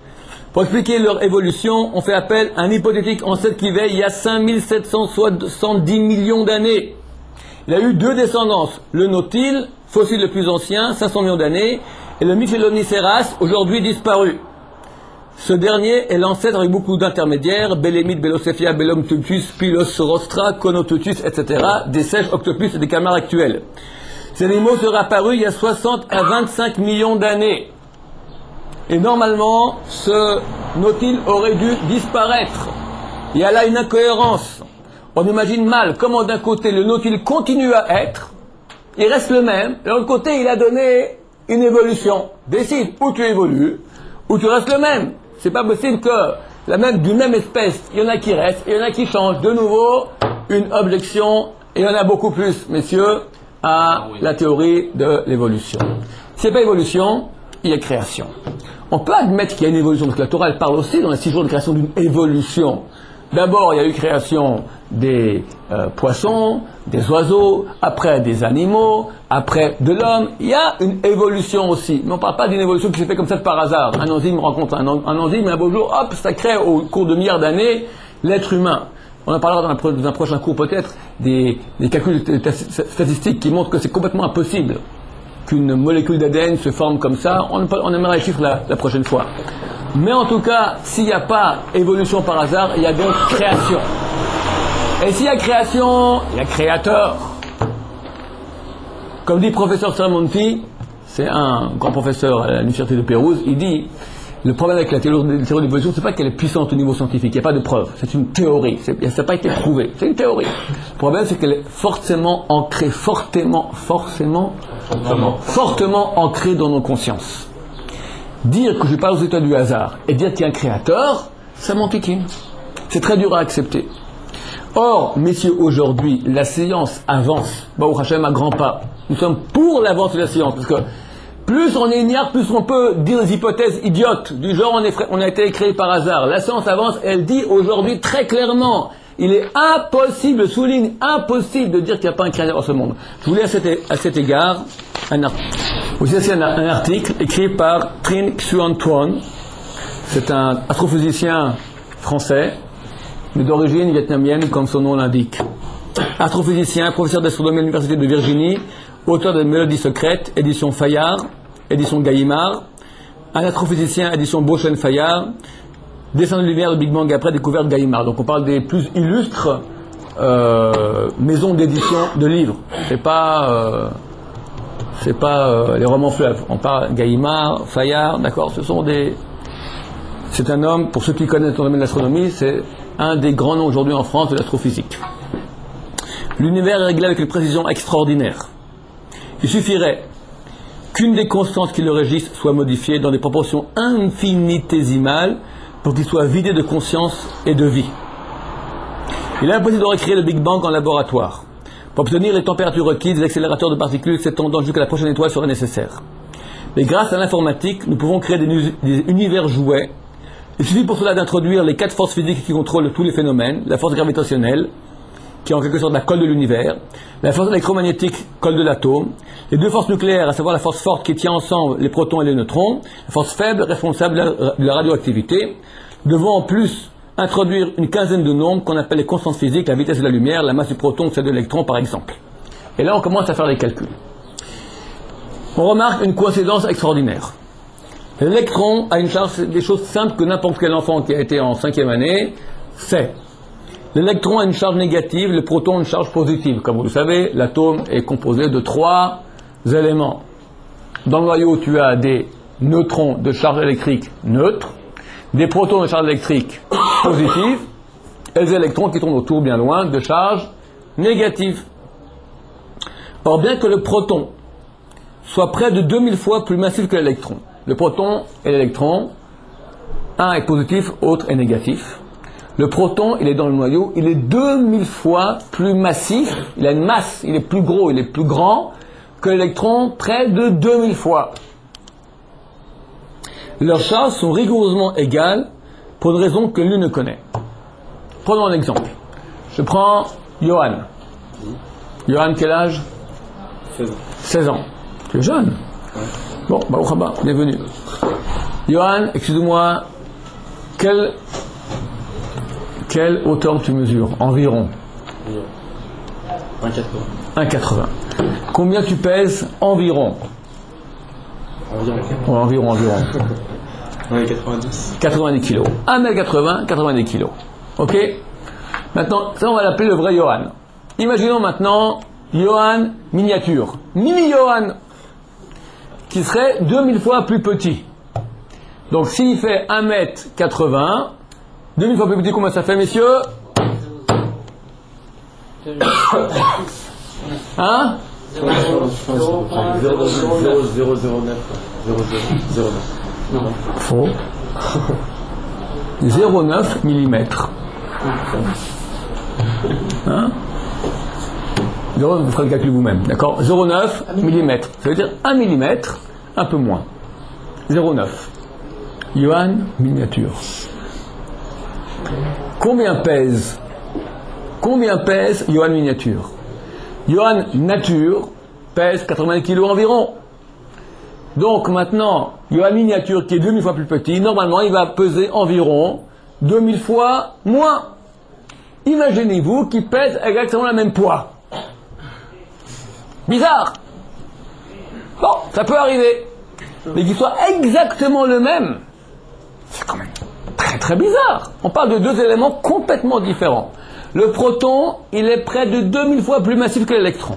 Pour expliquer leur évolution, on fait appel à un hypothétique ancêtre qui veille il y a 5770 millions d'années. Il a eu 2 descendances, le nautile, fossile le plus ancien, 500 millions d'années, et le Micheloniceras, aujourd'hui disparu. Ce dernier est l'ancêtre avec beaucoup d'intermédiaires, Belemite, Belocephia, Bellum tutus, Pilos rostra, Conotutus, etc., des sèches octopus et des calmars actuels. Ces animaux seraient apparus il y a 60 à 25 millions d'années. Et normalement, ce nautile aurait dû disparaître. Il y a là une incohérence. On imagine mal comment d'un côté le nautile continue à être, il reste le même, et de l'autre côté il a donné une évolution. Décide, ou tu évolues, ou tu restes le même. C'est pas possible que d'une même espèce, il y en a qui restent, il y en a qui changent. De nouveau, une objection, et il y en a beaucoup plus, messieurs, à la théorie de l'évolution. C'est pas évolution, il y a création. On peut admettre qu'il y a une évolution, parce que la Torah elle parle aussi dans les 6 jours de création d'une évolution. D'abord, il y a eu création des poissons, des oiseaux, après des animaux, après de l'homme. Il y a une évolution aussi. Mais on ne parle pas d'une évolution qui s'est faite comme ça par hasard. Un enzyme rencontre un enzyme, et un beau jour, hop, ça crée au cours de milliards d'années l'être humain. On en parlera dans un prochain cours peut-être des calculs statistiques qui montrent que c'est complètement impossible qu'une molécule d'ADN se forme comme ça. On aimera les chiffres la prochaine fois. Mais en tout cas, s'il n'y a pas évolution par hasard, il y a donc création. Et s'il y a création, il y a créateur. Comme dit professeur Sermonti, c'est un grand professeur à l'université de Pérouse, il dit, le problème avec la théorie de l'évolution, c'est pas qu'elle est puissante au niveau scientifique, il n'y a pas de preuve, c'est une théorie, ça n'a pas été prouvé, c'est une théorie. Le problème, c'est qu'elle est fortement ancrée, fortement ancrée dans nos consciences. Dire que je parle aux états du hasard et dire qu'il y a un créateur, ça m'enquiquine. C'est très dur à accepter. Or, messieurs, aujourd'hui, la science avance. Baruch Hashem à grands pas. Nous sommes pour l'avance de la science, parce que plus on est ignare, plus on peut dire des hypothèses idiotes, du genre on a été créé par hasard. La science avance, elle dit aujourd'hui très clairement, il est impossible, souligne, impossible de dire qu'il n'y a pas un créateur dans ce monde. Je voulais à cet égard un article écrit par Trinh Xuan Tuan. C'est un astrophysicien français, mais d'origine vietnamienne, comme son nom l'indique. Astrophysicien, professeur d'astronomie à l'Université de Virginie, auteur de Mélodies secrètes, édition Fayard, édition Gallimard, un astrophysicien, édition Beauchesne-Fayard, dessin de lumière de Big Bang après découverte Gallimard. Donc on parle des plus illustres maisons d'édition de livres. C'est pas les romans fleuves. On parle Gallimard, Fayard, d'accord. C'est un homme, pour ceux qui connaissent le domaine de l'astronomie, c'est un des grands noms aujourd'hui en France de l'astrophysique. L'univers est réglé avec une précision extraordinaire. Il suffirait qu'une des constantes qui le régissent soit modifiée dans des proportions infinitésimales pour qu'il soit vidé de conscience et de vie. Il est impossible de recréer le Big Bang en laboratoire. Pour obtenir les températures requises, les accélérateurs de particules s'étendant jusqu'à la prochaine étoile seraient nécessaires. Mais grâce à l'informatique, nous pouvons créer des univers jouets. Il suffit pour cela d'introduire les 4 forces physiques qui contrôlent tous les phénomènes. La force gravitationnelle, qui est en quelque sorte la colle de l'univers, la force électromagnétique, colle de l'atome, les 2 forces nucléaires, à savoir la force forte qui tient ensemble les protons et les neutrons, la force faible responsable de la radioactivité. Nous devons en plus introduire une quinzaine de nombres qu'on appelle les constantes physiques, la vitesse de la lumière, la masse du proton, celle de l'électron par exemple. Et là on commence à faire les calculs. On remarque une coïncidence extraordinaire. L'électron a une charge, des choses simples que n'importe quel enfant qui a été en 5e année sait. L'électron a une charge négative, le proton a une charge positive. Comme vous le savez, l'atome est composé de 3 éléments. Dans le noyau, tu as des neutrons de charge électrique neutre, des protons de charge électrique positive, et des électrons qui tournent autour bien loin de charge négative. Or, bien que le proton soit près de 2000 fois plus massif que l'électron, le proton et l'électron, un est positif, autre est négatif. Le proton, il est dans le noyau, il est 2000 fois plus massif, il a une masse, il est plus gros, il est plus grand que l'électron, près de 2000 fois. Leurs charges sont rigoureusement égales pour une raison que l'une ne connaît. Prenons un exemple. Je prends Johan. Johan, quel âge? 16 ans. 16 ans. Tu es jeune. Ouais. Bon, Baruch haba, bienvenue. Johan, excuse-moi, quelle hauteur tu mesures? Environ 1,80. 1,80. Combien tu pèses? Environ. Environ. Ouais, 90. 90 kilos. 1m80, 90 kilos. Ok? Maintenant, ça on va l'appeler le vrai Johan. Imaginons maintenant Johan miniature. Mini Johan, qui serait 2000 fois plus petit. Donc s'il fait 1m80, 2000 fois plus petit, combien ça fait, messieurs? Hein? 0,09. Faux. 0,9 mm. Hein? Vous ferez le calcul vous-même, d'accord? 0,9 mm. Ça veut dire 1 mm, un peu moins. 0,9. Johan miniature. Combien pèse Johan miniature? Johan nature pèse 80 kg environ. Donc maintenant, Johan miniature qui est 2000 fois plus petit, normalement il va peser environ 2000 fois moins. Imaginez-vous qu'il pèse exactement le même poids. Bizarre. Bon, ça peut arriver. Mais qu'il soit exactement le même, c'est quand même très très bizarre. On parle de 2 éléments complètement différents. Le proton, il est près de 2000 fois plus massif que l'électron.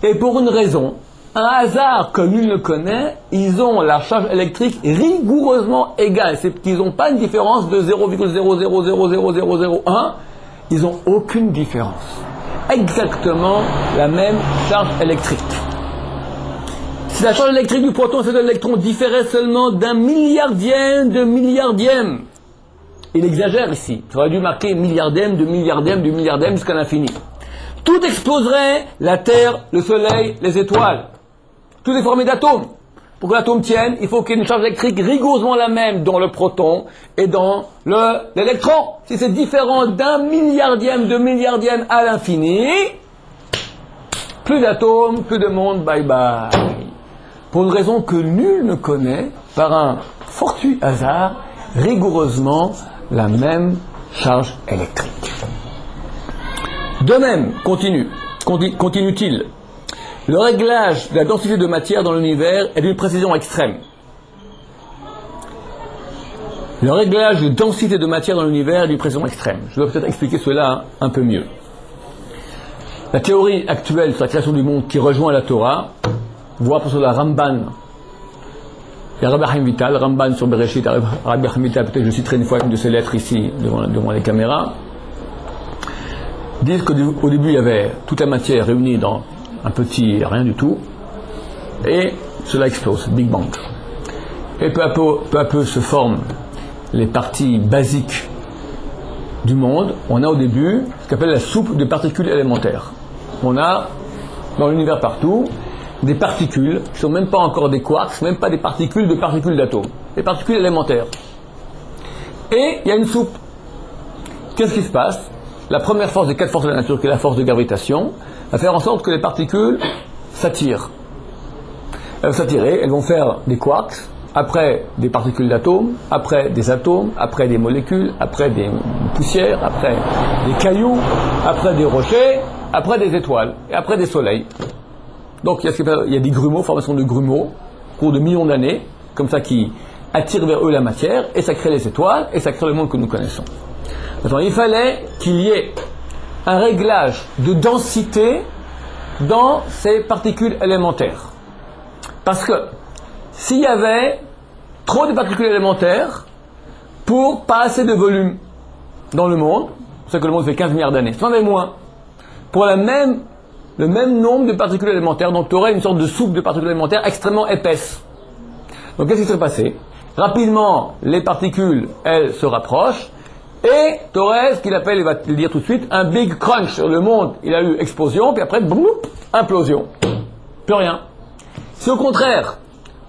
Et pour une raison, un hasard que nul ne connaît, ils ont la charge électrique rigoureusement égale. C'est qu'ils n'ont pas une différence de 0,00000001. Ils n'ont aucune différence. Exactement la même charge électrique. Si la charge électrique du proton et de l'électron différait seulement d'un milliardième de milliardième, il exagère ici. Tu aurais dû marquer milliardième de milliardième de milliardième jusqu'à l'infini. Tout exploserait, la Terre, le Soleil, les étoiles. Tout est formé d'atomes. Pour que l'atome tienne, il faut qu'il y ait une charge électrique rigoureusement la même dans le proton et dans l'électron. Si c'est différent d'un milliardième de milliardième à l'infini, plus d'atomes, plus de monde, bye bye. Pour une raison que nul ne connaît, par un fortuit hasard, rigoureusement la même charge électrique. De même, continue-t-il, le réglage de la densité de matière dans l'univers est d'une précision extrême. Le réglage de densité de matière dans l'univers est d'une précision extrême. Je dois peut-être expliquer cela un peu mieux. La théorie actuelle sur la création du monde qui rejoint la Torah, voire pour la Ramban, et Rabbi Chaim Vital, Ramban sur Bereshit, Rabbi Chaim Vital, peut-être que je citerai une fois une de ses lettres ici devant les caméras, disent qu'au début il y avait toute la matière réunie dans un petit rien du tout, et cela explose, Big Bang. Et peu à peu se forment les parties basiques du monde. On a au début ce qu'on appelle la soupe de particules élémentaires. On a dans l'univers partout des particules, qui ne sont même pas encore des quarks, même pas des particules d'atomes, des particules élémentaires. Et il y a une soupe. Qu'est-ce qui se passe? La première force des 4 forces de la nature, qui est la force de gravitation, va faire en sorte que les particules s'attirent. Elles vont s'attirer, elles vont faire des quarks, après des particules d'atomes, après des atomes, après des molécules, après des poussières, après des cailloux, après des rochers, après des étoiles, et après des soleils. Donc il y a des grumeaux, formation de grumeaux, au cours de millions d'années, comme ça, qui attirent vers eux la matière, et ça crée les étoiles, et ça crée le monde que nous connaissons. Maintenant, il fallait qu'il y ait un réglage de densité dans ces particules élémentaires. Parce que s'il y avait trop de particules élémentaires pour pas assez de volume dans le monde, c'est que le monde fait 15 milliards d'années, si on avait moins, pour le même nombre de particules élémentaires, donc tu aurais une sorte de soupe de particules élémentaires extrêmement épaisse. Donc qu'est-ce qui serait passé? Rapidement, les particules, elles se rapprochent, et tu aurais ce qu'il appelle, il va te le dire tout de suite, un big crunch. Le monde, il a eu explosion, puis après, boum, implosion. Plus rien. Si au contraire,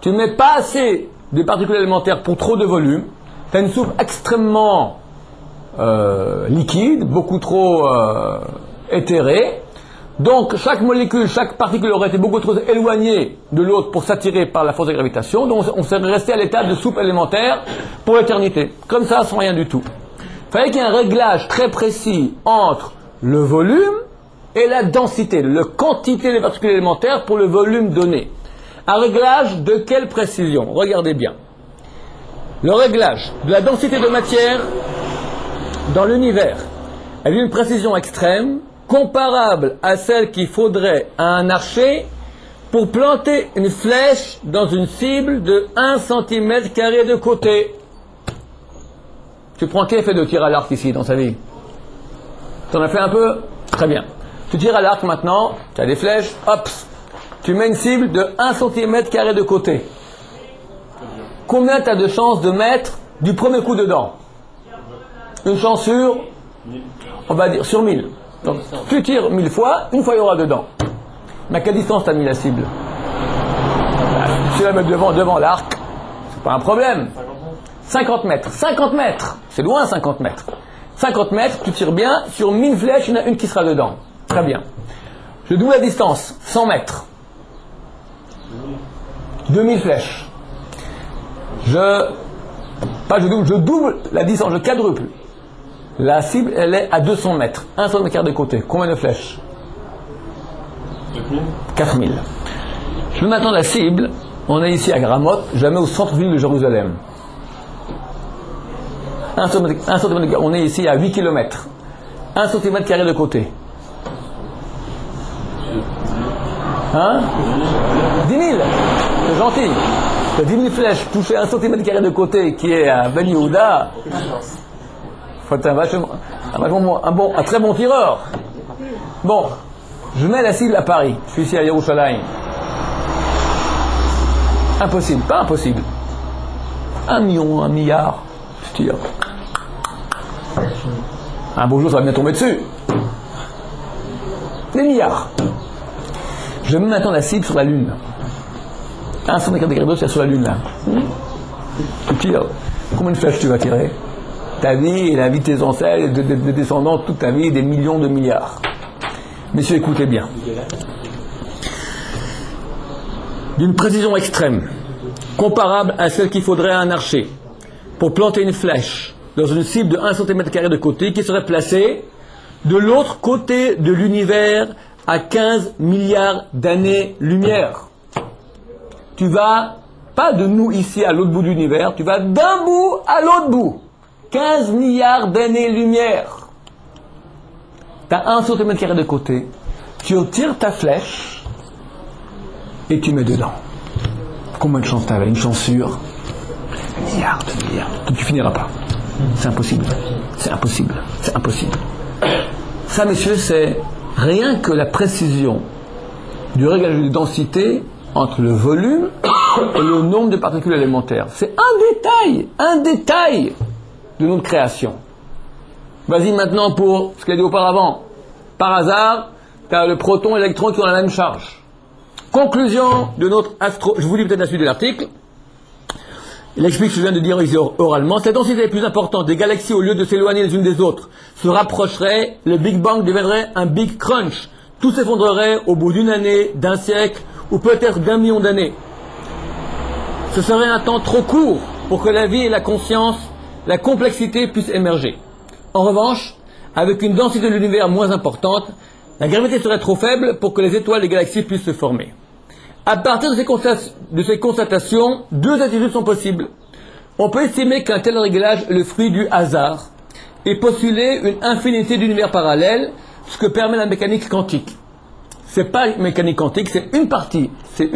tu ne mets pas assez de particules élémentaires pour trop de volume, tu as une soupe extrêmement liquide, beaucoup trop éthérée. Donc chaque molécule, chaque particule aurait été beaucoup trop éloignée de l'autre pour s'attirer par la force de gravitation. Donc on serait resté à l'état de soupe élémentaire pour l'éternité. Comme ça, sans rien du tout. Il fallait qu'il y ait un réglage très précis entre le volume et la densité, la quantité des particules élémentaires pour le volume donné. Un réglage de quelle précision? Regardez bien. Le réglage de la densité de matière dans l'univers a une précision extrême, comparable à celle qu'il faudrait à un archer pour planter une flèche dans une cible de 1 cm² de côté. Tu prends quel fait de tir à l'arc ici dans sa vie? Tu en as fait un peu? Très bien. Tu tires à l'arc maintenant, tu as des flèches, hop, tu mets une cible de 1 cm² de côté. Combien tu as de chances de mettre du premier coup dedans? Une chance sur, on va dire, sur 1000. Donc, tu tires 1000 fois, une fois il y aura dedans. Mais à quelle distance tu as mis la cible? Tu la mets devant l'arc, c'est pas un problème. 50 mètres. 50 mètres, c'est loin 50 mètres. 50 mètres, tu tires bien, sur 1000 flèches, il y en a une qui sera dedans. Très bien. Je double la distance, 100 mètres. 2000 flèches. Je double la distance, je quadruple. La cible, elle est à 200 mètres. 1 cm² de côté. Combien de flèches? 4000. Je mets maintenant la cible. On est ici à Gramoth. Je la mets au centre-ville de Jérusalem. 1 cm². On est ici à 8 km. 1 cm² de côté. Hein? 10 000. C'est gentil. Tu as 10 000 flèches touchées 1 cm² de côté qui est à Ben Yehuda. Faut être un très bon tireur. Bon, je mets la cible à Paris. Je suis ici à Yerushalayim. Impossible, pas impossible. 1 million, 1 milliard. Je tire. Un beau jour, ça va bien tomber dessus. Des milliards. Je mets maintenant la cible sur la Lune. 1 cm² c'est sur la Lune, là. Tu tires. Combien de flèches tu vas tirer? Ta vie et la vie de tes ancêtres, de descendants, toute ta vie, des millions de milliards. Messieurs, écoutez bien. D'une précision extrême, comparable à celle qu'il faudrait à un archer, pour planter une flèche dans une cible de 1 cm² de côté, qui serait placée de l'autre côté de l'univers à 15 milliards d'années-lumière. Tu vas, pas de nous ici à l'autre bout de l'univers, tu vas d'un bout à l'autre bout. 15 milliards d'années-lumière. Tu as 1 cm² de côté, tu tires ta flèche et tu mets dedans. Combien de chances tu avais? Une chance sur milliards de milliards. Tu finiras pas. C'est impossible. C'est impossible. C'est impossible. Ça, messieurs, c'est rien que la précision du réglage de densité entre le volume et le nombre de particules élémentaires. C'est un détail de notre création. Vas-y maintenant pour ce qu'il a dit auparavant. Par hasard, tu as le proton et l'électron qui ont la même charge. Conclusion de notre astro... Je vous lis peut-être la suite de l'article. Il explique ce que je viens de dire ici oralement. Si la densité est plus importante, des galaxies, au lieu de s'éloigner les unes des autres, se rapprocheraient, le Big Bang deviendrait un Big Crunch. Tout s'effondrerait au bout d'une année, d'un siècle, ou peut-être d'1 million d'années. Ce serait un temps trop court pour que la vie et la conscience, la complexité puissent émerger. En revanche, avec une densité de l'univers moins importante, la gravité serait trop faible pour que les étoiles et les galaxies puissent se former. À partir de ces constatations, deux attitudes sont possibles. On peut estimer qu'un tel réglage est le fruit du hasard et postuler une infinité d'univers parallèles, ce que permet la mécanique quantique. C'est pas une mécanique quantique, c'est une partie, c'est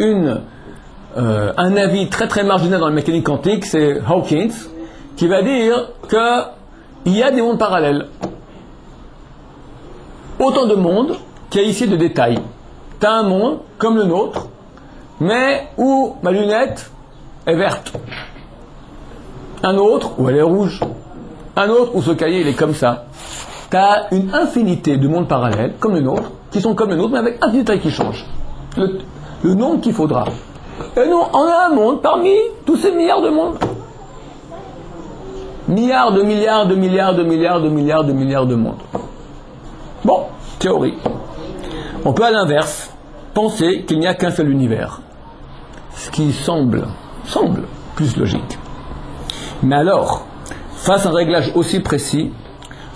un avis très très marginal dans la mécanique quantique, c'est Hawkins, qui va dire qu'il y a des mondes parallèles. Autant de mondes qu'il y a ici de détails. Tu as un monde comme le nôtre, mais où ma lunette est verte. Un autre où elle est rouge. Un autre où ce cahier il est comme ça. Tu as une infinité de mondes parallèles, comme le nôtre, qui sont comme le nôtre, mais avec un petit détail qui change. Le nombre qu'il faudra. Et nous, on a un monde parmi tous ces milliards de mondes. Milliards de milliards de milliards de milliards de milliards de milliards de mondes. Bon, théorie. On peut à l'inverse penser qu'il n'y a qu'un seul univers. Ce qui semble plus logique. Mais alors, face à un réglage aussi précis,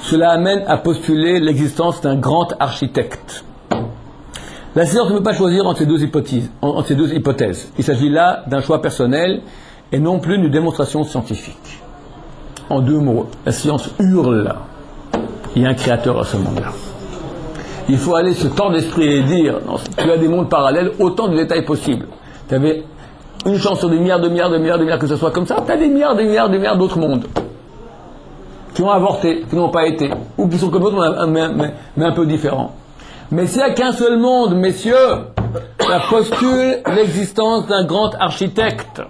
cela amène à postuler l'existence d'un grand architecte. La science ne peut pas choisir entre ces deux hypothèses. Il s'agit là d'un choix personnel et non plus d'une démonstration scientifique. En deux mots, la science hurle. Il y a un créateur à ce monde-là. Il faut aller se tordre l'esprit et dire, non, tu as des mondes parallèles, autant de détails possibles. Tu avais une chance sur des milliards de milliards de milliards de milliards que ce soit comme ça, tu as des milliards de milliards de milliards d'autres mondes qui ont avorté, qui n'ont pas été, ou qui sont comme d'autres, mais un peu différents. Mais s'il n'y a qu'un seul monde, messieurs, ça postule l'existence d'un grand architecte.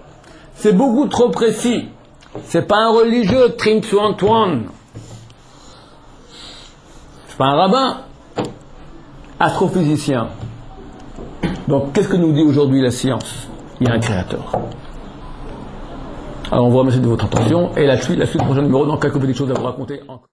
C'est beaucoup trop précis. C'est pas un religieux, Trinxu Antoine. C'est pas un rabbin. Astrophysicien. Donc, qu'est-ce que nous dit aujourd'hui la science? Il y a un créateur. Alors, on vous remercie de votre attention et la suite prochain numéro dans quelques petites choses à vous raconter encore.